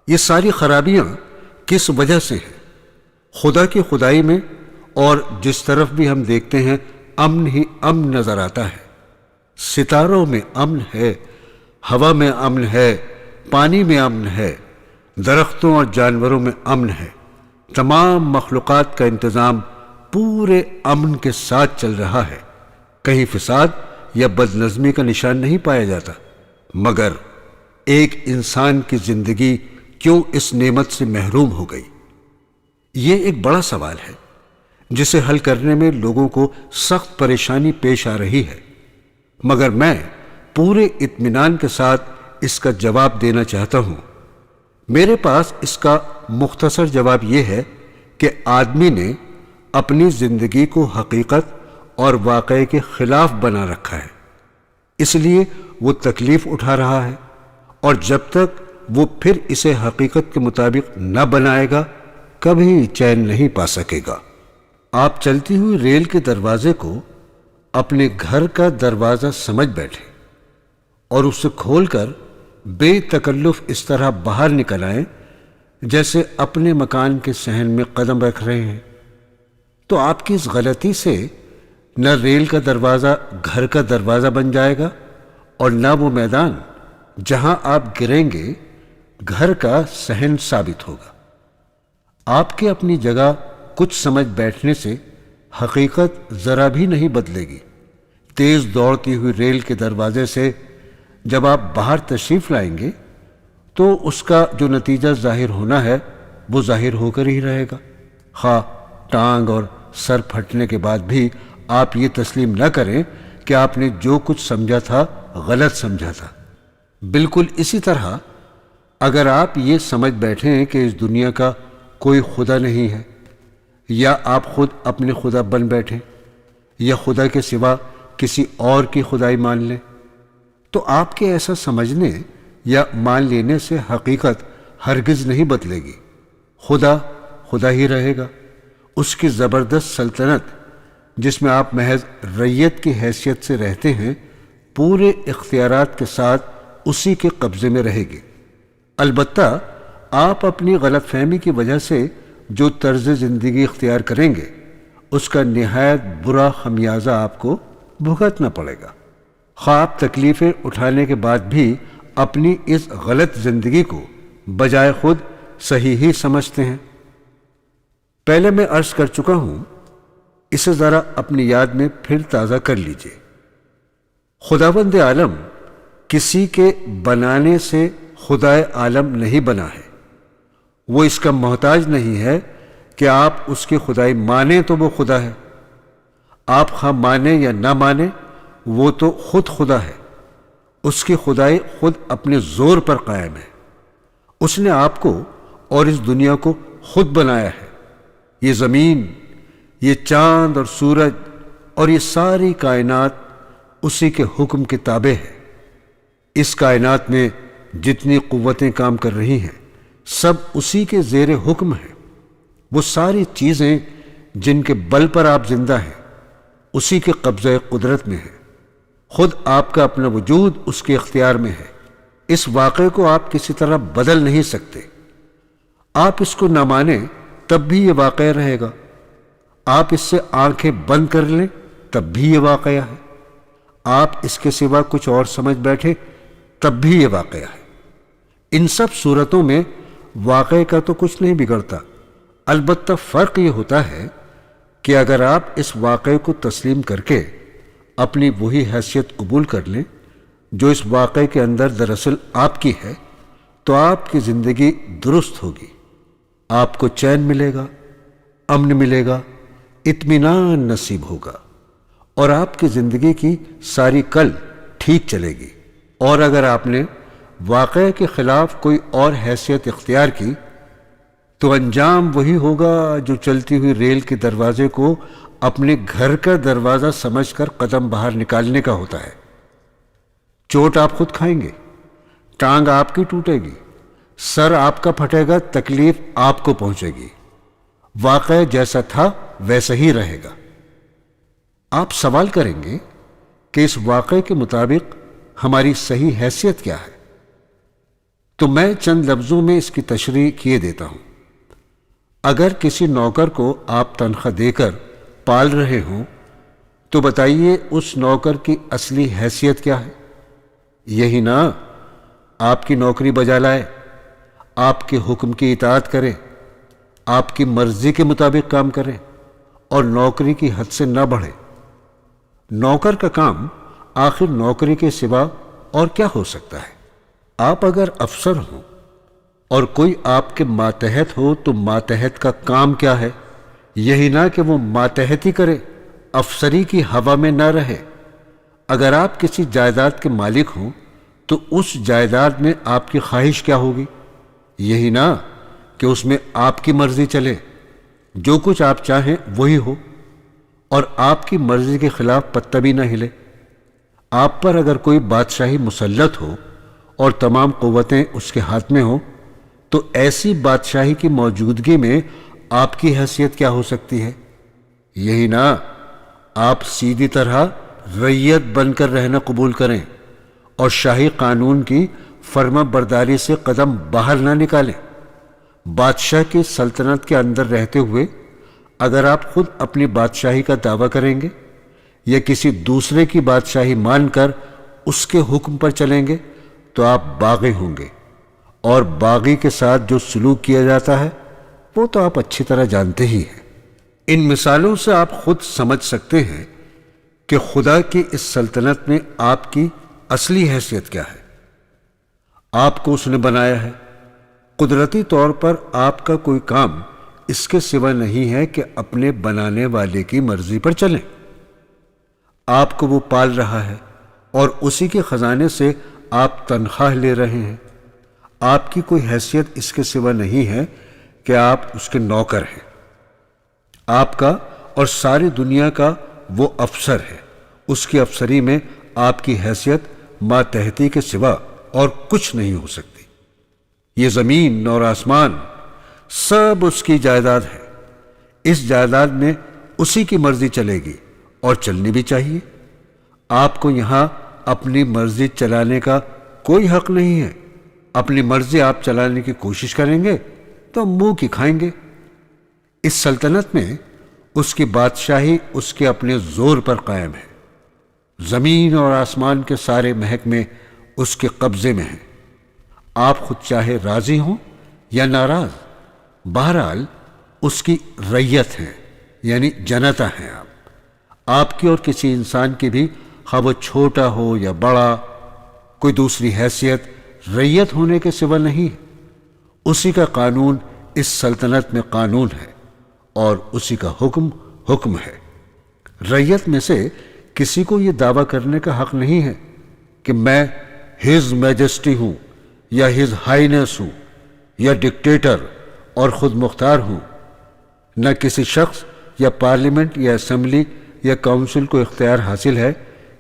یہ ساری خرابیاں کس وجہ سے ہیں؟ خدا کی خدائی میں اور جس طرف بھی ہم دیکھتے ہیں امن ہی امن نظر آتا ہے۔ ستاروں میں امن ہے، ہوا میں امن ہے، پانی میں امن ہے، درختوں اور جانوروں میں امن ہے، تمام مخلوقات کا انتظام پورے امن کے ساتھ چل رہا ہے، کہیں فساد یا بدنظمی کا نشان نہیں پایا جاتا، مگر ایک انسان کی زندگی کیوں اس نعمت سے محروم ہو گئی؟ یہ ایک بڑا سوال ہے جسے حل کرنے میں لوگوں کو سخت پریشانی پیش آ رہی ہے، مگر میں پورے اطمینان کے ساتھ اس کا جواب دینا چاہتا ہوں۔ میرے پاس اس کا مختصر جواب یہ ہے کہ آدمی نے اپنی زندگی کو حقیقت اور واقعے کے خلاف بنا رکھا ہے، اس لیے وہ تکلیف اٹھا رہا ہے، اور جب تک وہ پھر اسے حقیقت کے مطابق نہ بنائے گا کبھی چین نہیں پا سکے گا۔ آپ چلتی ہوئی ریل کے دروازے کو اپنے گھر کا دروازہ سمجھ بیٹھے اور اسے کھول کر بے تکلف اس طرح باہر نکل آئیں جیسے اپنے مکان کے صحن میں قدم رکھ رہے ہیں، تو آپ کی اس غلطی سے نہ ریل کا دروازہ گھر کا دروازہ بن جائے گا اور نہ وہ میدان جہاں آپ گریں گے گھر کا صحن ثابت ہوگا۔ آپ کے اپنی جگہ کچھ سمجھ بیٹھنے سے حقیقت ذرا بھی نہیں بدلے گی۔ تیز دوڑتی ہوئی ریل کے دروازے سے جب آپ باہر تشریف لائیں گے تو اس کا جو نتیجہ ظاہر ہونا ہے وہ ظاہر ہو کر ہی رہے گا، خواہ ٹانگ اور سر پھٹنے کے بعد بھی آپ یہ تسلیم نہ کریں کہ آپ نے جو کچھ سمجھا تھا غلط سمجھا تھا۔ بالکل اسی طرح اگر آپ یہ سمجھ بیٹھیں کہ اس دنیا کا کوئی خدا نہیں ہے، یا آپ خود اپنے خدا بن بیٹھیں، یا خدا کے سوا کسی اور کی خدائی مان لیں، تو آپ کے ایسا سمجھنے یا مان لینے سے حقیقت ہرگز نہیں بدلے گی۔ خدا خدا ہی رہے گا۔ اس کی زبردست سلطنت جس میں آپ محض رعیت کی حیثیت سے رہتے ہیں پورے اختیارات کے ساتھ اسی کے قبضے میں رہے گی۔ البتہ آپ اپنی غلط فہمی کی وجہ سے جو طرز زندگی اختیار کریں گے اس کا نہایت برا خمیازہ آپ کو بھگتنا پڑے گا، خواہ آپ تکلیفیں اٹھانے کے بعد بھی اپنی اس غلط زندگی کو بجائے خود صحیح ہی سمجھتے ہیں۔ پہلے میں عرض کر چکا ہوں، اسے ذرا اپنی یاد میں پھر تازہ کر لیجئے۔ خداوند عالم کسی کے بنانے سے خدائے عالم نہیں بنا ہے، وہ اس کا محتاج نہیں ہے کہ آپ اس کی خدائی مانیں تو وہ خدا ہے۔ آپ خواہ مانیں یا نہ مانیں وہ تو خود خدا ہے، اس کی خدائی خود اپنے زور پر قائم ہے۔ اس نے آپ کو اور اس دنیا کو خود بنایا ہے۔ یہ زمین، یہ چاند اور سورج اور یہ ساری کائنات اسی کے حکم کے تابع ہے۔ اس کائنات میں جتنی قوتیں کام کر رہی ہیں سب اسی کے زیر حکم ہیں۔ وہ ساری چیزیں جن کے بل پر آپ زندہ ہیں اسی کے قبضہ قدرت میں ہیں۔ خود آپ کا اپنا وجود اس کے اختیار میں ہے۔ اس واقعے کو آپ کسی طرح بدل نہیں سکتے۔ آپ اس کو نہ مانیں تب بھی یہ واقعہ رہے گا، آپ اس سے آنکھیں بند کر لیں تب بھی یہ واقعہ ہے، آپ اس کے سوا کچھ اور سمجھ بیٹھے تب بھی یہ واقعہ ہے۔ ان سب صورتوں میں واقعے کا تو کچھ نہیں بگڑتا، البتہ فرق یہ ہوتا ہے کہ اگر آپ اس واقعے کو تسلیم کر کے اپنی وہی حیثیت قبول کر لیں جو اس واقعے کے اندر دراصل آپ کی ہے، تو آپ کی زندگی درست ہوگی، آپ کو چین ملے گا، امن ملے گا، اطمینان نصیب ہوگا، اور آپ کی زندگی کی ساری کل ٹھیک چلے گی۔ اور اگر آپ نے واقعے کے خلاف کوئی اور حیثیت اختیار کی تو انجام وہی ہوگا جو چلتی ہوئی ریل کے دروازے کو اپنے گھر کا دروازہ سمجھ کر قدم باہر نکالنے کا ہوتا ہے۔ چوٹ آپ خود کھائیں گے، ٹانگ آپ کی ٹوٹے گی، سر آپ کا پھٹے گا، تکلیف آپ کو پہنچے گی، واقعہ جیسا تھا ویسا ہی رہے گا۔ آپ سوال کریں گے کہ اس واقعے کے مطابق ہماری صحیح حیثیت کیا ہے؟ تو میں چند لفظوں میں اس کی تشریح کیے دیتا ہوں۔ اگر کسی نوکر کو آپ تنخواہ دے کر پال رہے ہوں تو بتائیے اس نوکر کی اصلی حیثیت کیا ہے؟ یہی نا آپ کی نوکری بجا لائے، آپ کے حکم کی اطاعت کرے، آپ کی مرضی کے مطابق کام کرے اور نوکری کی حد سے نہ بڑھے۔ نوکر کا کام آخر نوکری کے سوا اور کیا ہو سکتا ہے؟ آپ اگر افسر ہوں اور کوئی آپ کے ماتحت ہو تو ماتحت کا کام کیا ہے؟ یہی نہ کہ وہ ماتحت ہی کرے، افسری کی ہوا میں نہ رہے۔ اگر آپ کسی جائیداد کے مالک ہوں تو اس جائیداد میں آپ کی خواہش کیا ہوگی؟ یہی نہ کہ اس میں آپ کی مرضی چلے، جو کچھ آپ چاہیں وہی ہو، اور آپ کی مرضی کے خلاف پتہ بھی نہ ہلے۔ آپ پر اگر کوئی بادشاہی مسلط ہو اور تمام قوتیں اس کے ہاتھ میں ہوں تو ایسی بادشاہی کی موجودگی میں آپ کی حیثیت کیا ہو سکتی ہے؟ یہی نہ آپ سیدھی طرح رعیت بن کر رہنا قبول کریں اور شاہی قانون کی فرما برداری سے قدم باہر نہ نکالیں۔ بادشاہ کی سلطنت کے اندر رہتے ہوئے اگر آپ خود اپنی بادشاہی کا دعویٰ کریں گے یا کسی دوسرے کی بادشاہی مان کر اس کے حکم پر چلیں گے تو آپ باغی ہوں گے، اور باغی کے ساتھ جو سلوک کیا جاتا ہے وہ تو آپ اچھی طرح جانتے ہی ہیں۔ ان مثالوں سے آپ خود سمجھ سکتے ہیں کہ خدا کی اس سلطنت میں آپ کی اصلی حیثیت کیا ہے۔ آپ کو اس نے بنایا ہے، قدرتی طور پر آپ کا کوئی کام اس کے سوا نہیں ہے کہ اپنے بنانے والے کی مرضی پر چلیں۔ آپ کو وہ پال رہا ہے اور اسی کے خزانے سے آپ تنخواہ لے رہے ہیں۔ آپ کی کوئی حیثیت اس کے سوا نہیں ہے کہ آپ اس کے نوکر ہیں۔ آپ کا اور ساری دنیا کا وہ افسر ہے، اس کی افسری میں آپ کی حیثیت ماتحتی کے سوا اور کچھ نہیں ہو سکتی۔ یہ زمین اور آسمان سب اس کی جائیداد ہے۔ اس جائیداد میں اسی کی مرضی چلے گی اور چلنی بھی چاہیے۔ آپ کو یہاں اپنی مرضی چلانے کا کوئی حق نہیں ہے۔ اپنی مرضی آپ چلانے کی کوشش کریں گے تو منہ کی کھائیں گے۔ اس سلطنت میں اس کی بادشاہی اس کے اپنے زور پر قائم ہے۔ زمین اور آسمان کے سارے محکمے اس کے قبضے میں ہیں۔ آپ خود چاہے راضی ہوں یا ناراض، بہرحال اس کی رعیت ہیں، یعنی جنتا ہیں آپ کی اور کسی انسان کی بھی، خواہ وہ چھوٹا ہو یا بڑا، کوئی دوسری حیثیت رعیت ہونے کے سوا نہیں ہے۔ اسی کا قانون اس سلطنت میں قانون ہے اور اسی کا حکم ہے۔ رعیت میں سے کسی کو یہ دعویٰ کرنے کا حق نہیں ہے کہ میں ہز میجسٹی ہوں یا ہز ہائینس ہوں یا ڈکٹیٹر اور خود مختار ہوں۔ نہ کسی شخص یا پارلیمنٹ یا اسمبلی یا کونسل کو اختیار حاصل ہے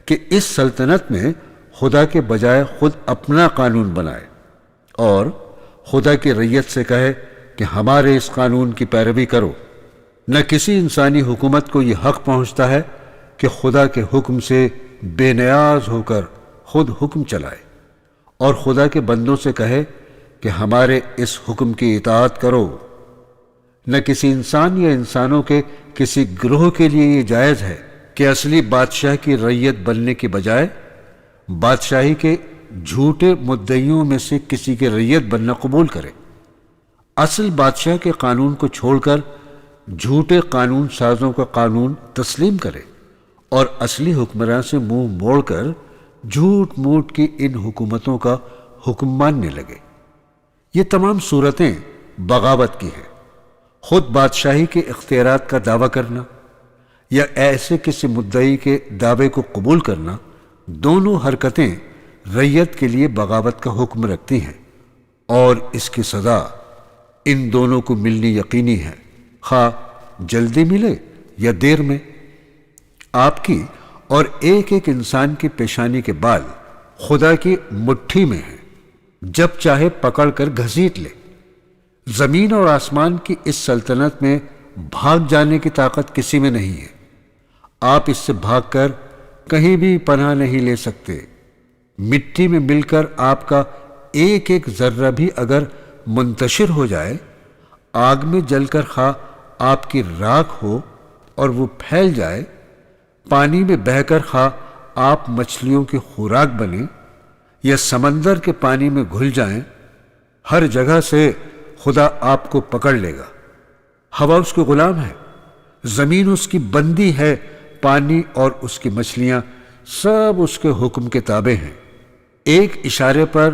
کہ اس سلطنت میں خدا کے بجائے خود اپنا قانون بنائے اور خدا کی رعیت سے کہے کہ ہمارے اس قانون کی پیروی کرو۔ نہ کسی انسانی حکومت کو یہ حق پہنچتا ہے کہ خدا کے حکم سے بے نیاز ہو کر خود حکم چلائے اور خدا کے بندوں سے کہے کہ ہمارے اس حکم کی اطاعت کرو۔ نہ کسی انسان یا انسانوں کے کسی گروہ کے لیے یہ جائز ہے کہ اصلی بادشاہ کی رعیت بننے کی بجائے بادشاہی کے جھوٹے مدعیوں میں سے کسی کی رعیت بننا قبول کرے۔ اصل بادشاہ کے قانون کو چھوڑ کر جھوٹے قانون سازوں کا قانون تسلیم کرے اور اصلی حکمراں سے منہ موڑ کر جھوٹ موٹ کی ان حکومتوں کا حکم ماننے لگے۔ یہ تمام صورتیں بغاوت کی ہیں۔ خود بادشاہی کے اختیارات کا دعویٰ کرنا یا ایسے کسی مدعی کے دعوے کو قبول کرنا، دونوں حرکتیں رعیت کے لیے بغاوت کا حکم رکھتی ہیں، اور اس کی سزا ان دونوں کو ملنی یقینی ہے، خواہ جلدی ملے یا دیر میں۔ آپ کی اور ایک ایک انسان کی پیشانی کے بال خدا کی مٹھی میں ہیں، جب چاہے پکڑ کر گھسیٹ لے۔ زمین اور آسمان کی اس سلطنت میں بھاگ جانے کی طاقت کسی میں نہیں ہے۔ آپ اس سے بھاگ کر کہیں بھی پناہ نہیں لے سکتے۔ مٹی میں مل کر آپ کا ایک ایک ذرہ بھی اگر منتشر ہو جائے، آگ میں جل کر خواہ آپ کی راکھ ہو اور وہ پھیل جائے، پانی میں بہہ کر خواہ آپ مچھلیوں کی خوراک بنیں یا سمندر کے پانی میں گھل جائیں، ہر جگہ سے خدا آپ کو پکڑ لے گا۔ ہوا اس کے غلام ہے، زمین اس کی بندی ہے، پانی اور اس کی مچھلیاں سب اس کے حکم کے تابع ہیں۔ ایک اشارے پر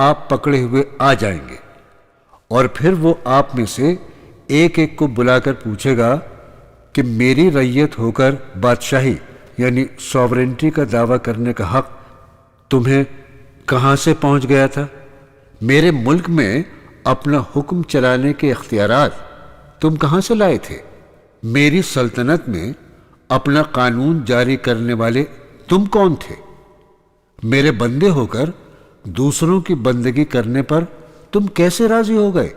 آپ پکڑے ہوئے آ جائیں گے، اور پھر وہ آپ میں سے ایک ایک کو بلا کر پوچھے گا کہ میری رعیت ہو کر بادشاہی یعنی سوورنٹی کا دعویٰ کرنے کا حق تمہیں کہاں سے پہنچ گیا تھا؟ میرے ملک میں اپنا حکم چلانے کے اختیارات تم کہاں سے لائے تھے؟ میری سلطنت میں اپنا قانون جاری کرنے والے تم کون تھے؟ میرے بندے ہو کر دوسروں کی بندگی کرنے پر تم کیسے راضی ہو گئے؟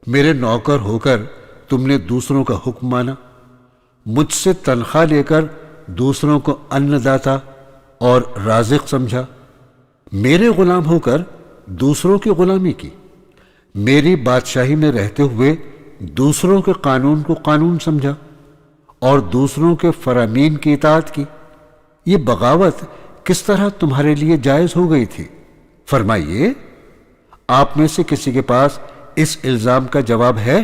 میرے نوکر ہو کر تم نے دوسروں کا حکم مانا، مجھ سے تنخواہ لے کر دوسروں کو ان داتا اور رازق سمجھا، میرے غلام ہو کر دوسروں کی غلامی کی، میری بادشاہی میں رہتے ہوئے دوسروں کے قانون کو قانون سمجھا اور دوسروں کے فرامین کی اطاعت کی۔ یہ بغاوت کس طرح تمہارے لیے جائز ہو گئی تھی؟ فرمائیے، آپ میں سے کسی کے پاس اس الزام کا جواب ہے؟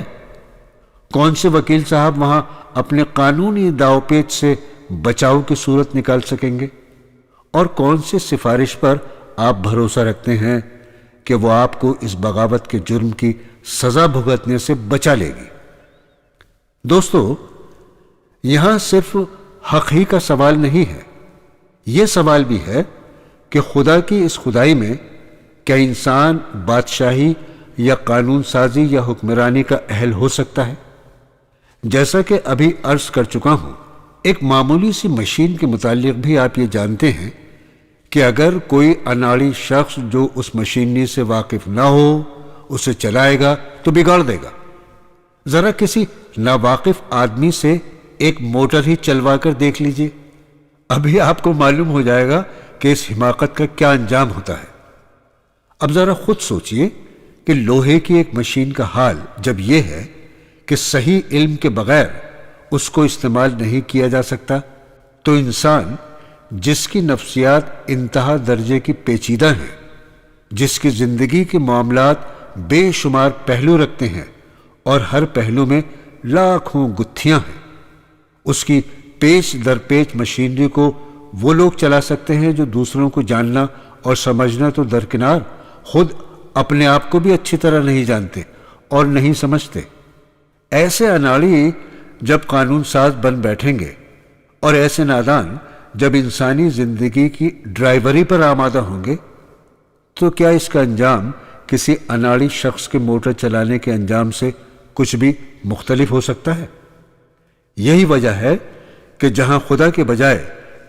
کون سے وکیل صاحب وہاں اپنے قانونی داؤ پیچ سے بچاؤ کی صورت نکال سکیں گے؟ اور کون سے سفارش پر آپ بھروسہ رکھتے ہیں کہ وہ آپ کو اس بغاوت کے جرم کی سزا بھگتنے سے بچا لے گی؟ دوستو، یہاں صرف حق ہی کا سوال نہیں ہے، یہ سوال بھی ہے کہ خدا کی اس خدائی میں کیا انسان بادشاہی یا قانون سازی یا حکمرانی کا اہل ہو سکتا ہے؟ جیسا کہ ابھی عرض کر چکا ہوں، ایک معمولی سی مشین کے متعلق بھی آپ یہ جانتے ہیں کہ اگر کوئی اناڑی شخص جو اس مشینری سے واقف نہ ہو اسے چلائے گا تو بگاڑ دے گا۔ ذرا کسی ناواقف آدمی سے ایک موٹر ہی چلوا کر دیکھ لیجئے، ابھی آپ کو معلوم ہو جائے گا کہ اس حماقت کا کیا انجام ہوتا ہے۔ اب ذرا خود سوچئے کہ لوہے کی ایک مشین کا حال جب یہ ہے کہ صحیح علم کے بغیر اس کو استعمال نہیں کیا جا سکتا، تو انسان جس کی نفسیات انتہا درجے کی پیچیدہ ہیں، جس کی زندگی کے معاملات بے شمار پہلو رکھتے ہیں اور ہر پہلو میں لاکھوں گتھیاں ہیں، اس کی پیچ در پیچ مشینری کو وہ لوگ چلا سکتے ہیں جو دوسروں کو جاننا اور سمجھنا تو درکنار خود اپنے آپ کو بھی اچھی طرح نہیں جانتے اور نہیں سمجھتے۔ ایسے اناڑی جب قانون ساز بن بیٹھیں گے اور ایسے نادان جب انسانی زندگی کی ڈرائیوری پر آمادہ ہوں گے، تو کیا اس کا انجام کسی اناڑی شخص کے موٹر چلانے کے انجام سے کچھ بھی مختلف ہو سکتا ہے؟ یہی وجہ ہے کہ جہاں خدا کے بجائے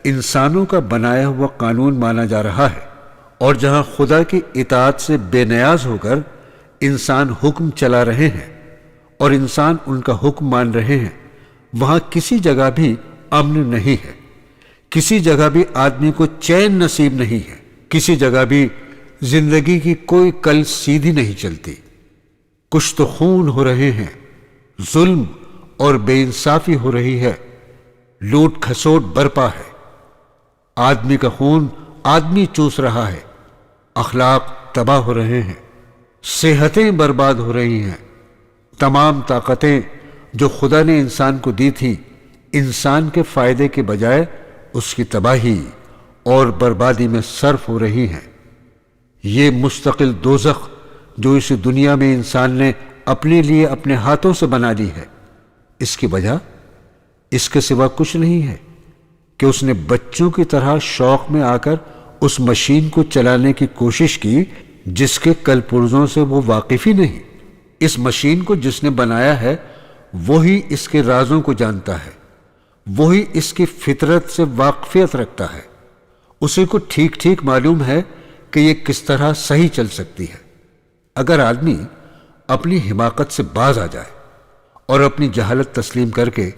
انسانوں کا بنایا ہوا قانون مانا جا رہا ہے، اور جہاں خدا کی اطاعت سے بے نیاز ہو کر انسان حکم چلا رہے ہیں اور انسان ان کا حکم مان رہے ہیں، وہاں کسی جگہ بھی امن نہیں ہے، کسی جگہ بھی آدمی کو چین نصیب نہیں ہے، کسی جگہ بھی زندگی کی کوئی کل سیدھی نہیں چلتی۔ کچھ تو خون ہو رہے ہیں، ظلم اور بے انصافی ہو رہی ہے، لوٹ کھسوٹ برپا ہے، آدمی کا خون آدمی چوس رہا ہے، اخلاق تباہ ہو رہے ہیں، صحتیں برباد ہو رہی ہیں، تمام طاقتیں جو خدا نے انسان کو دی تھی انسان کے فائدے کے بجائے اس کی تباہی اور بربادی میں صرف ہو رہی ہیں۔ یہ مستقل دوزخ جو اس دنیا میں انسان نے اپنے لیے اپنے ہاتھوں سے بنا لی ہے، اس کی وجہ اس کے سوا کچھ نہیں ہے کہ اس نے بچوں کی طرح شوق میں آ کر اس مشین کو چلانے کی کوشش کی جس کے کل پرزوں سے وہ واقف ہی نہیں۔ اس مشین کو جس نے بنایا ہے وہی اس کے رازوں کو جانتا ہے، وہی اس کی فطرت سے واقفیت رکھتا ہے، اسی کو ٹھیک ٹھیک معلوم ہے کہ یہ کس طرح صحیح چل سکتی ہے۔ اگر آدمی اپنی حماقت سے باز آ جائے اور اپنی جہالت تسلیم کر کے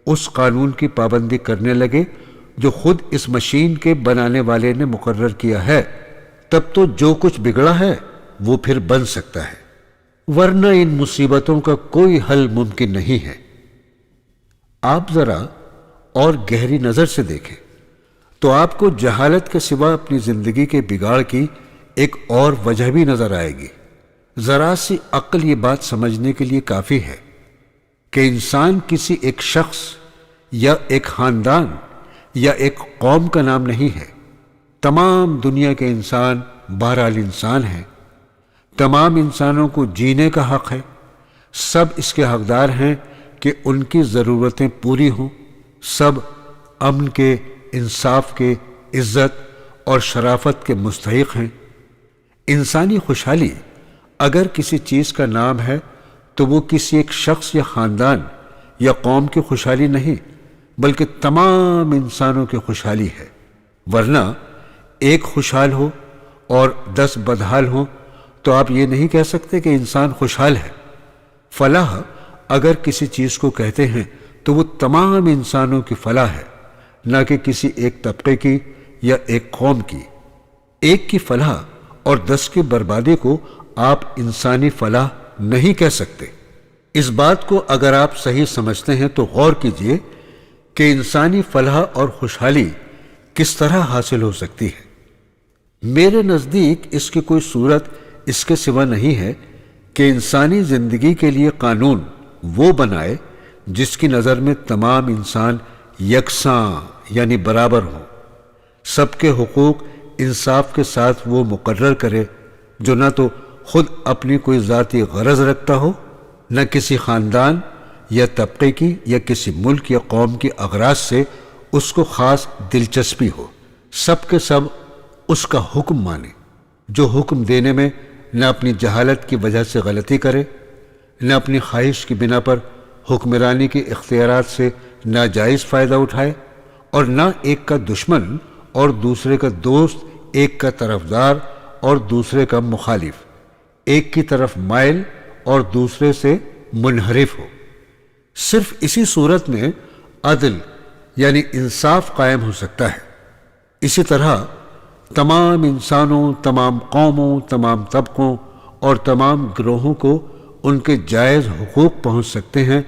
اس قانون کی پابندی کرنے لگے جو خود اس مشین کے بنانے والے نے مقرر کیا ہے، تب تو جو کچھ بگڑا ہے وہ پھر بن سکتا ہے، ورنہ ان مصیبتوں کا کوئی حل ممکن نہیں ہے۔ آپ ذرا اور گہری نظر سے دیکھیں تو آپ کو جہالت کے سوا اپنی زندگی کے بگاڑ کی ایک اور وجہ بھی نظر آئے گی۔ ذرا سی عقل یہ بات سمجھنے کے لیے کافی ہے کہ انسان کسی ایک شخص یا ایک خاندان یا ایک قوم کا نام نہیں ہے۔ تمام دنیا کے انسان بہرحال انسان ہیں۔ تمام انسانوں کو جینے کا حق ہے، سب اس کے حقدار ہیں کہ ان کی ضرورتیں پوری ہوں، سب امن کے، انصاف کے، عزت اور شرافت کے مستحق ہیں۔ انسانی خوشحالی اگر کسی چیز کا نام ہے تو وہ کسی ایک شخص یا خاندان یا قوم کی خوشحالی نہیں، بلکہ تمام انسانوں کی خوشحالی ہے۔ ورنہ ایک خوشحال ہو اور 10 بدحال ہوں تو آپ یہ نہیں کہہ سکتے کہ انسان خوشحال ہے۔ فلاح اگر کسی چیز کو کہتے ہیں تو وہ تمام انسانوں کی فلاح ہے، نہ کہ کسی ایک طبقے کی یا ایک قوم کی۔ ایک کی فلاح اور 10 کی بربادی کو آپ انسانی فلاح نہیں کہہ سکتے۔ اس بات کو اگر آپ صحیح سمجھتے ہیں تو غور کیجئے کہ انسانی فلاح اور خوشحالی کس طرح حاصل ہو سکتی ہے۔ میرے نزدیک اس کی کوئی صورت اس کے سوا نہیں ہے کہ انسانی زندگی کے لیے قانون وہ بنائے جس کی نظر میں تمام انسان یکساں یعنی برابر ہوں، سب کے حقوق انصاف کے ساتھ وہ مقرر کرے، جو نہ تو خود اپنی کوئی ذاتی غرض رکھتا ہو، نہ کسی خاندان یا طبقے کی یا کسی ملک یا قوم کی اغراض سے اس کو خاص دلچسپی ہو، سب کے سب اس کا حکم مانے، جو حکم دینے میں نہ اپنی جہالت کی وجہ سے غلطی کرے، نہ اپنی خواہش کی بنا پر حکمرانی کے اختیارات سے ناجائز فائدہ اٹھائے، اور نہ ایک کا دشمن اور دوسرے کا دوست، ایک کا طرفدار اور دوسرے کا مخالف، ایک کی طرف مائل اور دوسرے سے منحرف ہو۔ صرف اسی صورت میں عدل یعنی انصاف قائم ہو سکتا ہے۔ اسی طرح تمام انسانوں، تمام قوموں، تمام طبقوں اور تمام گروہوں کو ان کے جائز حقوق پہنچ سکتے ہیں۔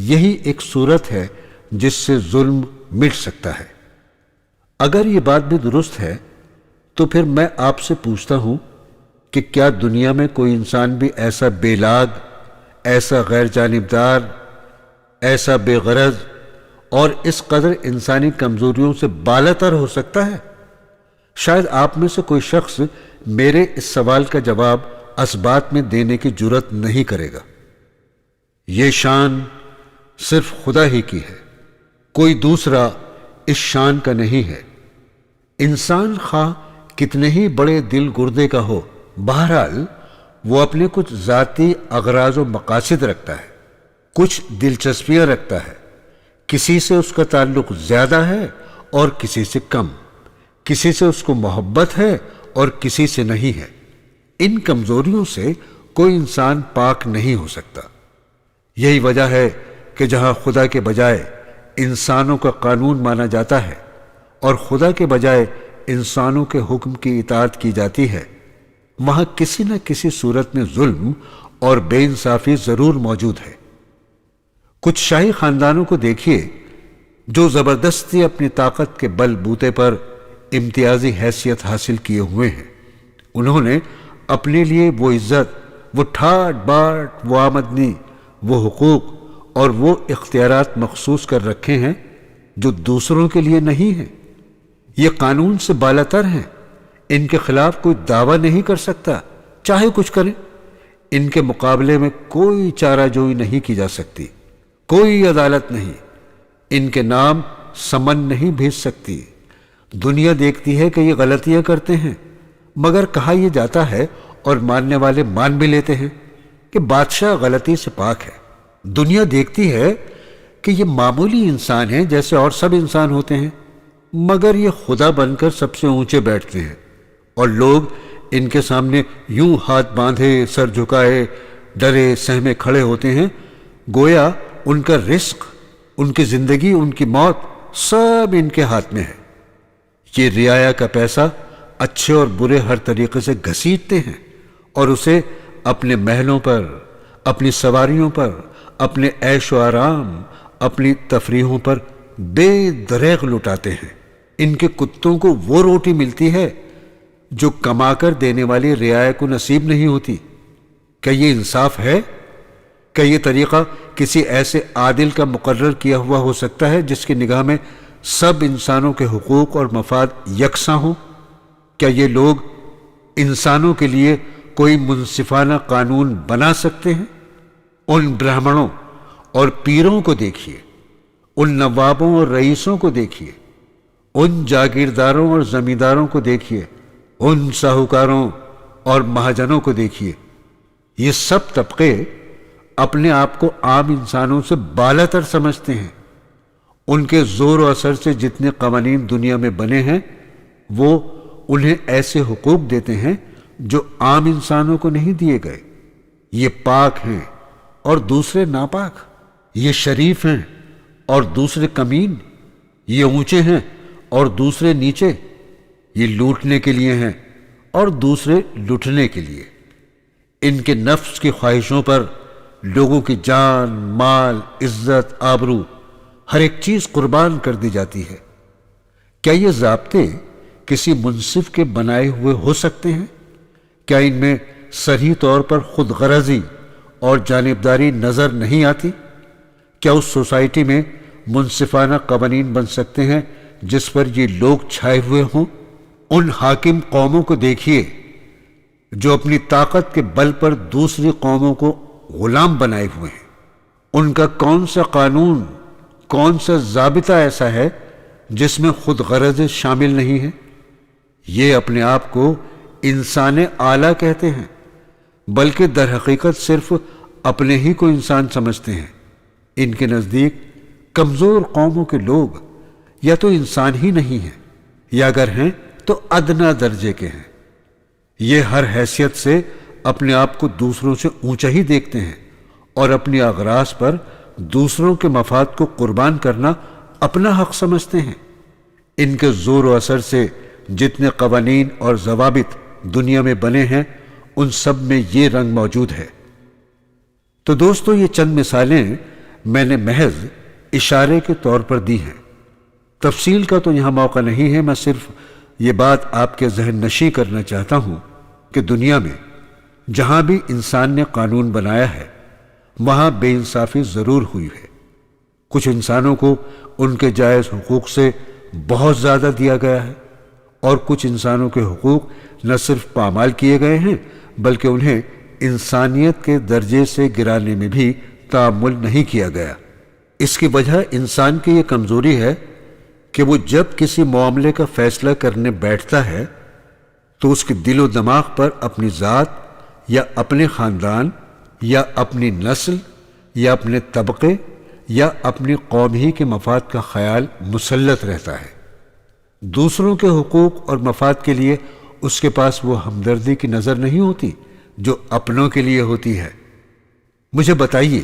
یہی ایک صورت ہے جس سے ظلم مٹ سکتا ہے۔ اگر یہ بات بھی درست ہے تو پھر میں آپ سے پوچھتا ہوں کہ کیا دنیا میں کوئی انسان بھی ایسا بے لاگ، ایسا غیر جانبدار، ایسا بے غرض اور اس قدر انسانی کمزوریوں سے بالاتر ہو سکتا ہے؟ شاید آپ میں سے کوئی شخص میرے اس سوال کا جواب اثبات میں دینے کی جرات نہیں کرے گا۔ یہ شان صرف خدا ہی کی ہے، کوئی دوسرا اس شان کا نہیں ہے۔ انسان خواہ کتنے ہی بڑے دل گردے کا ہو، بہرحال وہ اپنے کچھ ذاتی اغراض و مقاصد رکھتا ہے، کچھ دلچسپیاں رکھتا ہے۔ کسی سے اس کا تعلق زیادہ ہے اور کسی سے کم، کسی سے اس کو محبت ہے اور کسی سے نہیں ہے۔ ان کمزوریوں سے کوئی انسان پاک نہیں ہو سکتا۔ یہی وجہ ہے کہ جہاں خدا کے بجائے انسانوں کا قانون مانا جاتا ہے اور خدا کے بجائے انسانوں کے حکم کی اطاعت کی جاتی ہے، وہاں کسی نہ کسی صورت میں ظلم اور بے انصافی ضرور موجود ہے۔ کچھ شاہی خاندانوں کو دیکھیے جو زبردستی اپنی طاقت کے بل بوتے پر امتیازی حیثیت حاصل کیے ہوئے ہیں۔ انہوں نے اپنے لیے وہ عزت، وہ ٹھاٹ باٹ، وہ آمدنی، وہ حقوق اور وہ اختیارات مخصوص کر رکھے ہیں جو دوسروں کے لیے نہیں ہیں۔ یہ قانون سے بالاتر ہیں، ان کے خلاف کوئی دعویٰ نہیں کر سکتا، چاہے کچھ کریں۔ ان کے مقابلے میں کوئی چارہ جوئی نہیں کی جا سکتی، کوئی عدالت نہیں، ان کے نام سمن نہیں بھیج سکتی۔ دنیا دیکھتی ہے کہ یہ غلطیاں کرتے ہیں، مگر کہا یہ جاتا ہے اور ماننے والے مان بھی لیتے ہیں کہ بادشاہ غلطی سے پاک ہے۔ دنیا دیکھتی ہے کہ یہ معمولی انسان ہیں جیسے اور سب انسان ہوتے ہیں، مگر یہ خدا بن کر سب سے اونچے بیٹھتے ہیں، اور لوگ ان کے سامنے یوں ہاتھ باندھے، سر جھکائے، ڈرے سہمے کھڑے ہوتے ہیں، گویا ان کا رزق، ان کی زندگی، ان کی موت سب ان کے ہاتھ میں ہے۔ یہ رعایا کا پیسہ اچھے اور برے ہر طریقے سے گھسیٹتے ہیں اور اسے اپنے محلوں پر، اپنی سواریوں پر، اپنے عیش و آرام، اپنی تفریحوں پر بے دریغ لٹاتے ہیں۔ ان کے کتوں کو وہ روٹی ملتی ہے جو کما کر دینے والی رعایا کو نصیب نہیں ہوتی۔ کیا یہ انصاف ہے؟ کیا یہ طریقہ کسی ایسے عادل کا مقرر کیا ہوا ہو سکتا ہے جس کی نگاہ میں سب انسانوں کے حقوق اور مفاد یکساں ہوں؟ کیا یہ لوگ انسانوں کے لیے کوئی منصفانہ قانون بنا سکتے ہیں؟ ان برہمنوں اور پیروں کو دیکھیے، ان نوابوں اور رئیسوں کو دیکھیے، ان جاگیرداروں اور زمینداروں کو دیکھیے، ان ساہوکاروں اور مہاجنوں کو دیکھیے۔ یہ سب طبقے اپنے آپ کو عام انسانوں سے بالا تر سمجھتے ہیں۔ ان کے زور و اثر سے جتنے قوانین دنیا میں بنے ہیں وہ انہیں ایسے حقوق دیتے ہیں جو عام انسانوں کو نہیں دیے گئے۔ یہ پاک ہیں اور دوسرے ناپاک، یہ شریف ہیں اور دوسرے کمین، یہ اونچے ہیں اور دوسرے نیچے، یہ لوٹنے کے لیے ہیں اور دوسرے لٹنے کے لیے۔ ان کے نفس کی خواہشوں پر لوگوں کی جان، مال، عزت، آبرو، ہر ایک چیز قربان کر دی جاتی ہے۔ کیا یہ ضابطے کسی منصف کے بنائے ہوئے ہو سکتے ہیں؟ کیا ان میں صریح طور پر خود غرضی اور جانبداری نظر نہیں آتی؟ کیا اس سوسائٹی میں منصفانہ قوانین بن سکتے ہیں جس پر یہ لوگ چھائے ہوئے ہوں؟ ان حاکم قوموں کو دیکھیے جو اپنی طاقت کے بل پر دوسری قوموں کو غلام بنائے ہوئے ہیں۔ ان کا کون سا قانون، کون سا ضابطہ ایسا ہے جس میں خود غرض شامل نہیں ہے؟ یہ اپنے آپ کو انسان اعلیٰ کہتے ہیں، بلکہ در حقیقت صرف اپنے ہی کو انسان سمجھتے ہیں۔ ان کے نزدیک کمزور قوموں کے لوگ یا تو انسان ہی نہیں ہیں، یا اگر ہیں تو ادنا درجے کے ہیں۔ یہ ہر حیثیت سے اپنے آپ کو دوسروں سے اونچا ہی دیکھتے ہیں اور اپنی اغراض پر دوسروں کے مفاد کو قربان کرنا اپنا حق سمجھتے ہیں۔ ان کے زور و اثر سے جتنے قوانین اور ضوابط دنیا میں بنے ہیں ان سب میں یہ رنگ موجود ہے۔ تو دوستو، یہ چند مثالیں میں نے محض اشارے کے طور پر دی ہیں۔ تفصیل کا تو یہاں موقع نہیں ہے، میں صرف یہ بات آپ کے ذہن نشیں کرنا چاہتا ہوں کہ دنیا میں جہاں بھی انسان نے قانون بنایا ہے وہاں بے انصافی ضرور ہوئی ہے۔ کچھ انسانوں کو ان کے جائز حقوق سے بہت زیادہ دیا گیا ہے، اور کچھ انسانوں کے حقوق نہ صرف پامال کیے گئے ہیں بلکہ انہیں انسانیت کے درجے سے گرانے میں بھی تعامل نہیں کیا گیا۔ اس کی وجہ انسان کی یہ کمزوری ہے کہ وہ جب کسی معاملے کا فیصلہ کرنے بیٹھتا ہے تو اس کے دل و دماغ پر اپنی ذات یا اپنے خاندان یا اپنی نسل یا اپنے طبقے یا اپنی قوم ہی کے مفاد کا خیال مسلط رہتا ہے۔ دوسروں کے حقوق اور مفاد کے لیے اس کے پاس وہ ہمدردی کی نظر نہیں ہوتی جو اپنوں کے لیے ہوتی ہے۔ مجھے بتائیے،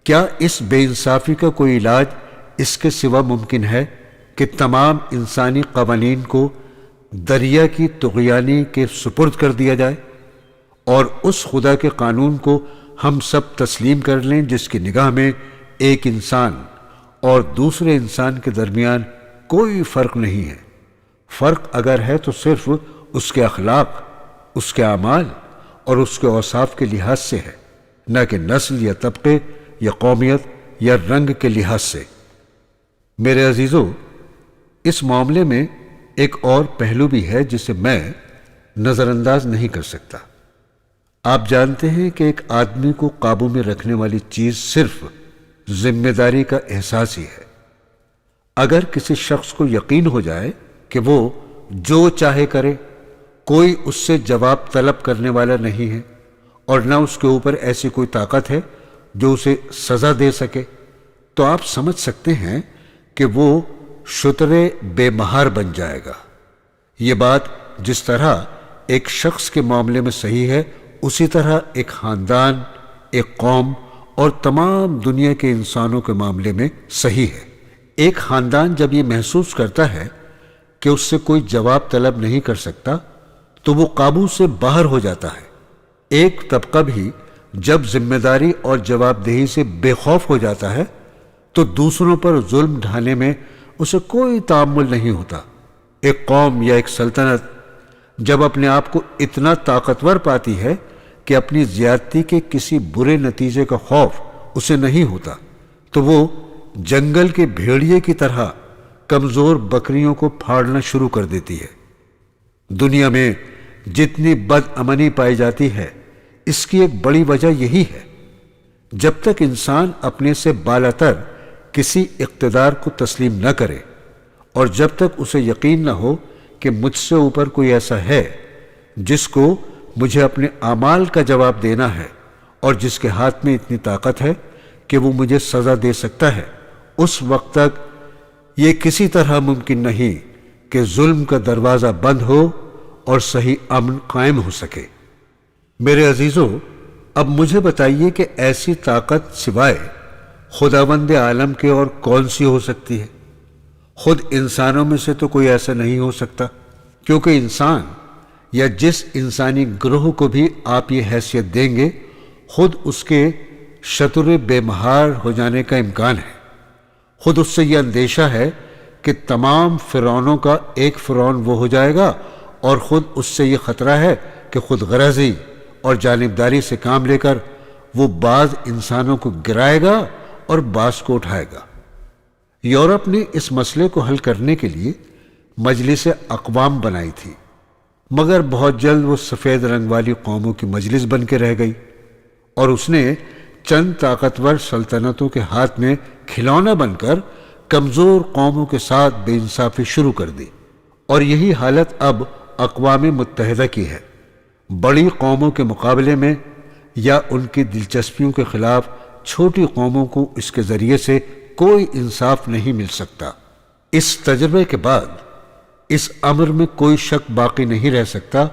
کیا اس بے انصافی کا کوئی علاج اس کے سوا ممکن ہے کہ تمام انسانی قوانین کو دریا کی طغیانی کے سپرد کر دیا جائے اور اس خدا کے قانون کو ہم سب تسلیم کر لیں جس کی نگاہ میں ایک انسان اور دوسرے انسان کے درمیان کوئی فرق نہیں ہے؟ فرق اگر ہے تو صرف اس کے اخلاق، اس کے اعمال اور اس کے اوصاف کے لحاظ سے ہے، نہ کہ نسل یا طبقے یا قومیت یا رنگ کے لحاظ سے۔ میرے عزیزو، اس معاملے میں ایک اور پہلو بھی ہے جسے میں نظر انداز نہیں کر سکتا۔ آپ جانتے ہیں کہ ایک آدمی کو قابو میں رکھنے والی چیز صرف ذمہ داری کا احساس ہی ہے۔ اگر کسی شخص کو یقین ہو جائے کہ وہ جو چاہے کرے، کوئی اس سے جواب طلب کرنے والا نہیں ہے اور نہ اس کے اوپر ایسی کوئی طاقت ہے جو اسے سزا دے سکے، تو آپ سمجھ سکتے ہیں کہ وہ شترے بے مہار بن جائے گا۔ یہ بات جس طرح ایک شخص کے معاملے میں صحیح ہے، اسی طرح ایک خاندان، ایک قوم اور تمام دنیا کے انسانوں کے معاملے میں صحیح ہے۔ ایک خاندان جب یہ محسوس کرتا ہے کہ اس سے کوئی جواب طلب نہیں کر سکتا تو وہ قابو سے باہر ہو جاتا ہے۔ ایک طبقہ بھی جب ذمہ داری اور جواب دہی سے بے خوف ہو جاتا ہے تو دوسروں پر ظلم ڈھانے میں اسے کوئی تعامل نہیں ہوتا۔ ایک قوم یا ایک سلطنت جب اپنے آپ کو اتنا طاقتور پاتی ہے کہ اپنی زیادتی کے کسی برے نتیجے کا خوف اسے نہیں ہوتا تو وہ جنگل کے بھیڑیے کی طرح کمزور بکریوں کو پھاڑنا شروع کر دیتی ہے۔ دنیا میں جتنی بد امنی پائی جاتی ہے اس کی ایک بڑی وجہ یہی ہے۔ جب تک انسان اپنے سے بالاتر کسی اقتدار کو تسلیم نہ کرے اور جب تک اسے یقین نہ ہو کہ مجھ سے اوپر کوئی ایسا ہے جس کو مجھے اپنے اعمال کا جواب دینا ہے اور جس کے ہاتھ میں اتنی طاقت ہے کہ وہ مجھے سزا دے سکتا ہے، اس وقت تک یہ کسی طرح ممکن نہیں کہ ظلم کا دروازہ بند ہو اور صحیح امن قائم ہو سکے۔ میرے عزیزو، اب مجھے بتائیے کہ ایسی طاقت سوائے خداوند عالم کے اور کون سی ہو سکتی ہے؟ خود انسانوں میں سے تو کوئی ایسا نہیں ہو سکتا، کیونکہ انسان یا جس انسانی گروہ کو بھی آپ یہ حیثیت دیں گے خود اس کے شتر بے مہار ہو جانے کا امکان ہے۔ خود اس سے یہ اندیشہ ہے کہ تمام فرعونوں کا ایک فرعون وہ ہو جائے گا، اور خود اس سے یہ خطرہ ہے کہ خود غرضی اور جانبداری سے کام لے کر وہ بعض انسانوں کو گرائے گا اور بعض کو اٹھائے گا۔ یورپ نے اس مسئلے کو حل کرنے کے لیے مجلس اقوام بنائی تھی، مگر بہت جلد وہ سفید رنگ والی قوموں کی مجلس بن کے رہ گئی، اور اس نے چند طاقتور سلطنتوں کے ہاتھ میں کھلونا بن کر کمزور قوموں کے ساتھ بے انصافی شروع کر دی۔ اور یہی حالت اب اقوام متحدہ کی ہے۔ بڑی قوموں کے مقابلے میں یا ان کی دلچسپیوں کے خلاف چھوٹی قوموں کو اس کے ذریعے سے کوئی انصاف نہیں مل سکتا۔ اس تجربے کے بعد اس امر میں کوئی شک باقی نہیں رہ سکتا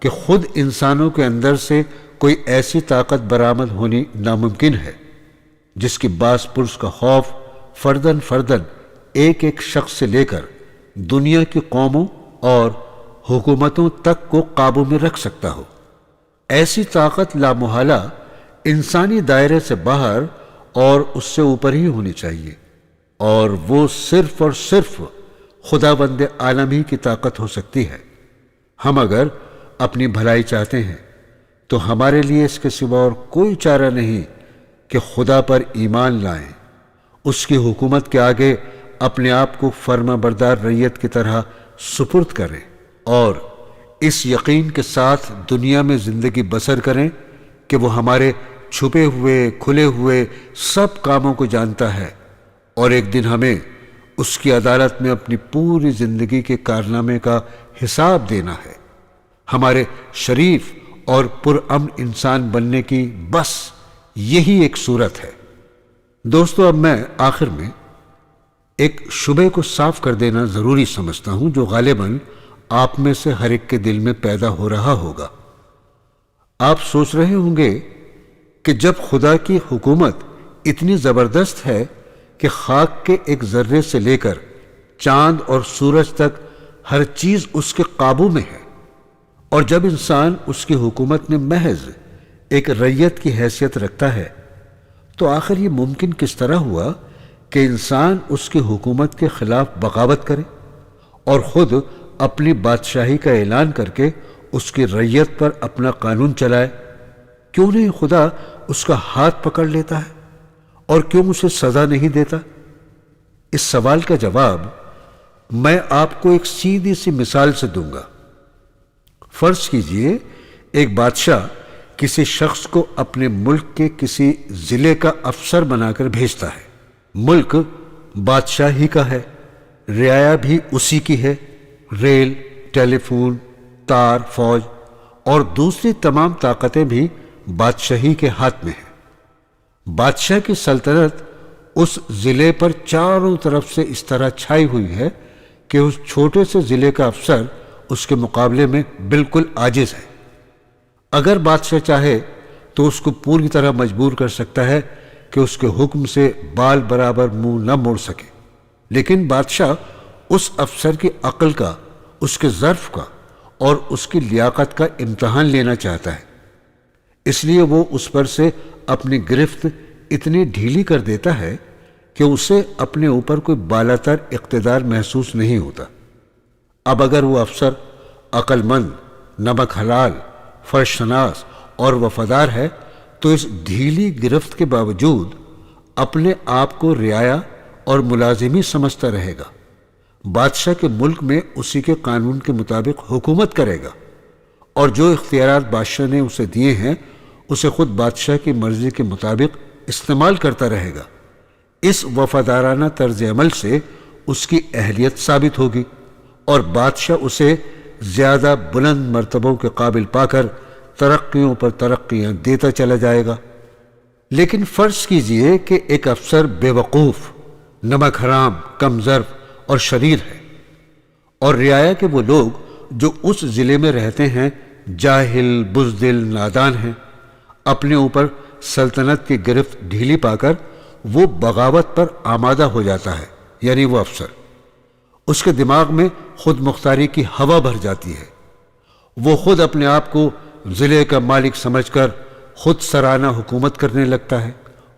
کہ خود انسانوں کے اندر سے کوئی ایسی طاقت برآمد ہونی ناممکن ہے جس کی باس پرس کا خوف فردن فردن ایک ایک شخص سے لے کر دنیا کی قوموں اور حکومتوں تک کو قابو میں رکھ سکتا ہو۔ ایسی طاقت لامحالہ انسانی دائرے سے باہر اور اس سے اوپر ہی ہونی چاہیے، اور وہ صرف اور صرف خداوند عالم ہی کی طاقت ہو سکتی ہے۔ ہم اگر اپنی بھلائی چاہتے ہیں تو ہمارے لیے اس کے سوا اور کوئی چارہ نہیں کہ خدا پر ایمان لائیں، اس کی حکومت کے آگے اپنے آپ کو فرما بردار رعیت کی طرح سپرد کریں، اور اس یقین کے ساتھ دنیا میں زندگی بسر کریں کہ وہ ہمارے چھپے ہوئے کھلے ہوئے سب کاموں کو جانتا ہے، اور ایک دن ہمیں اس کی عدالت میں اپنی پوری زندگی کے کارنامے کا حساب دینا ہے۔ ہمارے شریف اور پرامن انسان بننے کی بس یہی ایک صورت ہے۔ دوستو، اب میں آخر میں ایک شبے کو صاف کر دینا ضروری سمجھتا ہوں جو غالباً آپ میں سے ہر ایک کے دل میں پیدا ہو رہا ہوگا۔ آپ سوچ رہے ہوں گے کہ جب خدا کی حکومت اتنی زبردست ہے کہ خاک کے ایک ذرے سے لے کر چاند اور سورج تک ہر چیز اس کے قابو میں ہے، اور جب انسان اس کی حکومت میں محض ایک رعیت کی حیثیت رکھتا ہے، تو آخر یہ ممکن کس طرح ہوا کہ انسان اس کی حکومت کے خلاف بغاوت کرے اور خود اپنی بادشاہی کا اعلان کر کے اس کی رعیت پر اپنا قانون چلائے؟ کیوں نہیں خدا اس کا ہاتھ پکڑ لیتا ہے، اور کیوں اسے سزا نہیں دیتا؟ اس سوال کا جواب میں آپ کو ایک سیدھی سی مثال سے دوں گا۔ فرض کیجئے ایک بادشاہ کسی شخص کو اپنے ملک کے کسی ضلع کا افسر بنا کر بھیجتا ہے۔ ملک بادشاہ ہی کا ہے، رعایا بھی اسی کی ہے، ریل، ٹیلی فون، تار، فوج اور دوسری تمام طاقتیں بھی بادشاہی کے ہاتھ میں ہیں۔ بادشاہ کی سلطنت اس ضلع پر چاروں طرف سے اس طرح چھائی ہوئی ہے کہ اس چھوٹے سے ضلع کا افسر اس کے مقابلے میں بالکل عاجز ہے۔ اگر بادشاہ چاہے تو اس کو پوری طرح مجبور کر سکتا ہے کہ اس کے حکم سے بال برابر منہ نہ موڑ سکے، لیکن بادشاہ اس افسر کی عقل کا، اس کے ظرف کا اور اس کی لیاقت کا امتحان لینا چاہتا ہے، اس لیے وہ اس پر سے اپنی گرفت اتنی ڈھیلی کر دیتا ہے کہ اسے اپنے اوپر کوئی بالاتر اقتدار محسوس نہیں ہوتا۔ اب اگر وہ افسر عقل مند، نمک حلال، فرش شناس اور وفادار ہے تو اس ڈھیلی گرفت کے باوجود اپنے آپ کو رعایا اور ملازمی سمجھتا رہے گا، بادشاہ کے ملک میں اسی کے قانون کے مطابق حکومت کرے گا، اور جو اختیارات بادشاہ نے اسے دیے ہیں اسے خود بادشاہ کی مرضی کے مطابق استعمال کرتا رہے گا۔ اس وفادارانہ طرز عمل سے اس کی اہلیت ثابت ہوگی اور بادشاہ اسے زیادہ بلند مرتبوں کے قابل پا کر ترقیوں پر ترقیاں دیتا چلا جائے گا۔ لیکن فرض کیجئے کہ ایک افسر بے وقوف، نمک حرام، کم ظرف اور شریر ہے، اور رعایا کے وہ لوگ جو اس ضلع میں رہتے ہیں جاہل، بزدل، نادان ہیں۔ اپنے اوپر سلطنت کی گرفت ڈھیلی پا کر وہ بغاوت پر آمادہ ہو جاتا ہے، یعنی وہ افسر۔ اس کے دماغ میں خود مختاری کی ہوا بھر جاتی ہے۔ وہ خود اپنے آپ کو ضلع کا مالک سمجھ کر خود سرانہ حکومت کرنے لگتا ہے،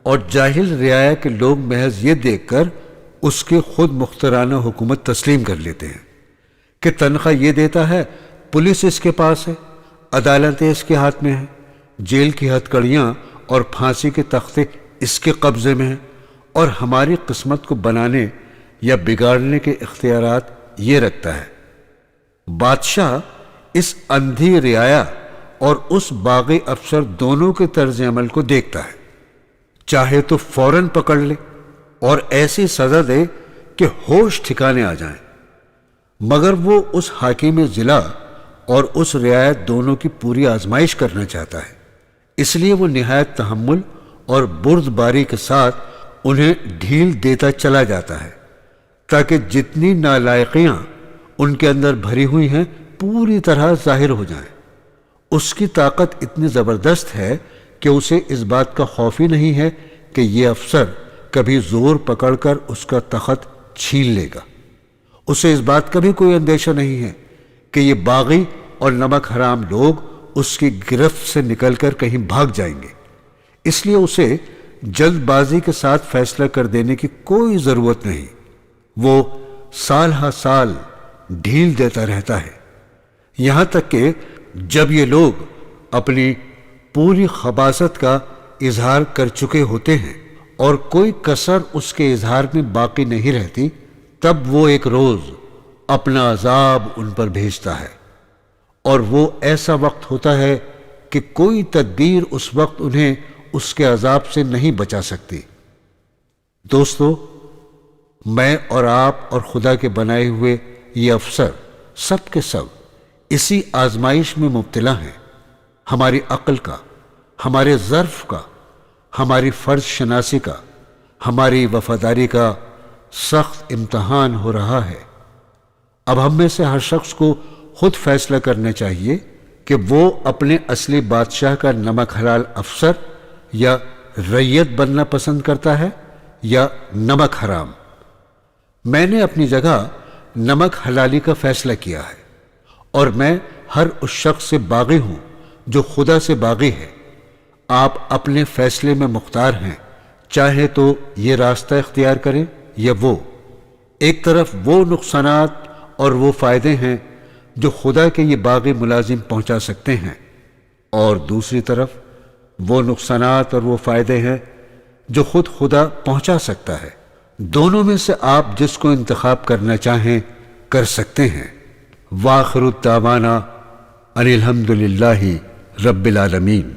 اور جاہل رعایا کے لوگ محض یہ دیکھ کر اس کے خود مختارانہ حکومت تسلیم کر لیتے ہیں کہ تنخواہ یہ دیتا ہے، پولیس اس کے پاس ہے، عدالتیں اس کے ہاتھ میں ہیں، جیل کی ہتھکڑیاں اور پھانسی کے تختے اس کے قبضے میں ہیں، اور ہماری قسمت کو بنانے یا بگاڑنے کے اختیارات یہ رکھتا ہے۔ بادشاہ اس اندھی رعایا اور اس باغی افسر دونوں کے طرز عمل کو دیکھتا ہے، چاہے تو فوراً پکڑ لے اور ایسی سزا دے کہ ہوش ٹھکانے آ جائیں، مگر وہ اس حاکم ضلع اور اس رعایت دونوں کی پوری آزمائش کرنا چاہتا ہے۔ اس لیے وہ نہایت تحمل اور بردباری کے ساتھ انہیں ڈھیل دیتا چلا جاتا ہے، تاکہ جتنی نالائقیاں ان کے اندر بھری ہوئی ہیں پوری طرح ظاہر ہو جائیں۔ اس کی طاقت اتنی زبردست ہے کہ اسے اس بات کا خوف ہی نہیں ہے کہ یہ افسر کبھی زور پکڑ کر اس کا تخت چھین لے گا۔ اسے اس بات کا بھی کوئی اندیشہ نہیں ہے کہ یہ باغی اور نمک حرام لوگ اس کی گرفت سے نکل کر کہیں بھاگ جائیں گے۔ اس لیے اسے جلد بازی کے ساتھ فیصلہ کر دینے کی کوئی ضرورت نہیں۔ وہ سال ہر سال ڈھیل دیتا رہتا ہے، یہاں تک کہ جب یہ لوگ اپنی پوری خباثت کا اظہار کر چکے ہوتے ہیں اور کوئی کسر اس کے اظہار میں باقی نہیں رہتی، تب وہ ایک روز اپنا عذاب ان پر بھیجتا ہے، اور وہ ایسا وقت ہوتا ہے کہ کوئی تدبیر اس وقت انہیں اس کے عذاب سے نہیں بچا سکتی۔ دوستو، میں اور آپ اور خدا کے بنائے ہوئے یہ افسر سب کے سب اسی آزمائش میں مبتلا ہیں۔ ہماری عقل کا، ہمارے ظرف کا، ہماری فرض شناسی کا، ہماری وفاداری کا سخت امتحان ہو رہا ہے۔ اب ہم میں سے ہر شخص کو خود فیصلہ کرنا چاہیے کہ وہ اپنے اصلی بادشاہ کا نمک حلال افسر یا رعیت بننا پسند کرتا ہے یا نمک حرام۔ میں نے اپنی جگہ نمک حلالی کا فیصلہ کیا ہے، اور میں ہر اس شخص سے باغی ہوں جو خدا سے باغی ہے۔ آپ اپنے فیصلے میں مختار ہیں، چاہے تو یہ راستہ اختیار کریں یا وہ۔ ایک طرف وہ نقصانات اور وہ فائدے ہیں جو خدا کے یہ باغی ملازم پہنچا سکتے ہیں، اور دوسری طرف وہ نقصانات اور وہ فائدے ہیں جو خود خدا پہنچا سکتا ہے۔ دونوں میں سے آپ جس کو انتخاب کرنا چاہیں کر سکتے ہیں۔ وآخر الدعوانا ان الحمد للہ رب العالمین۔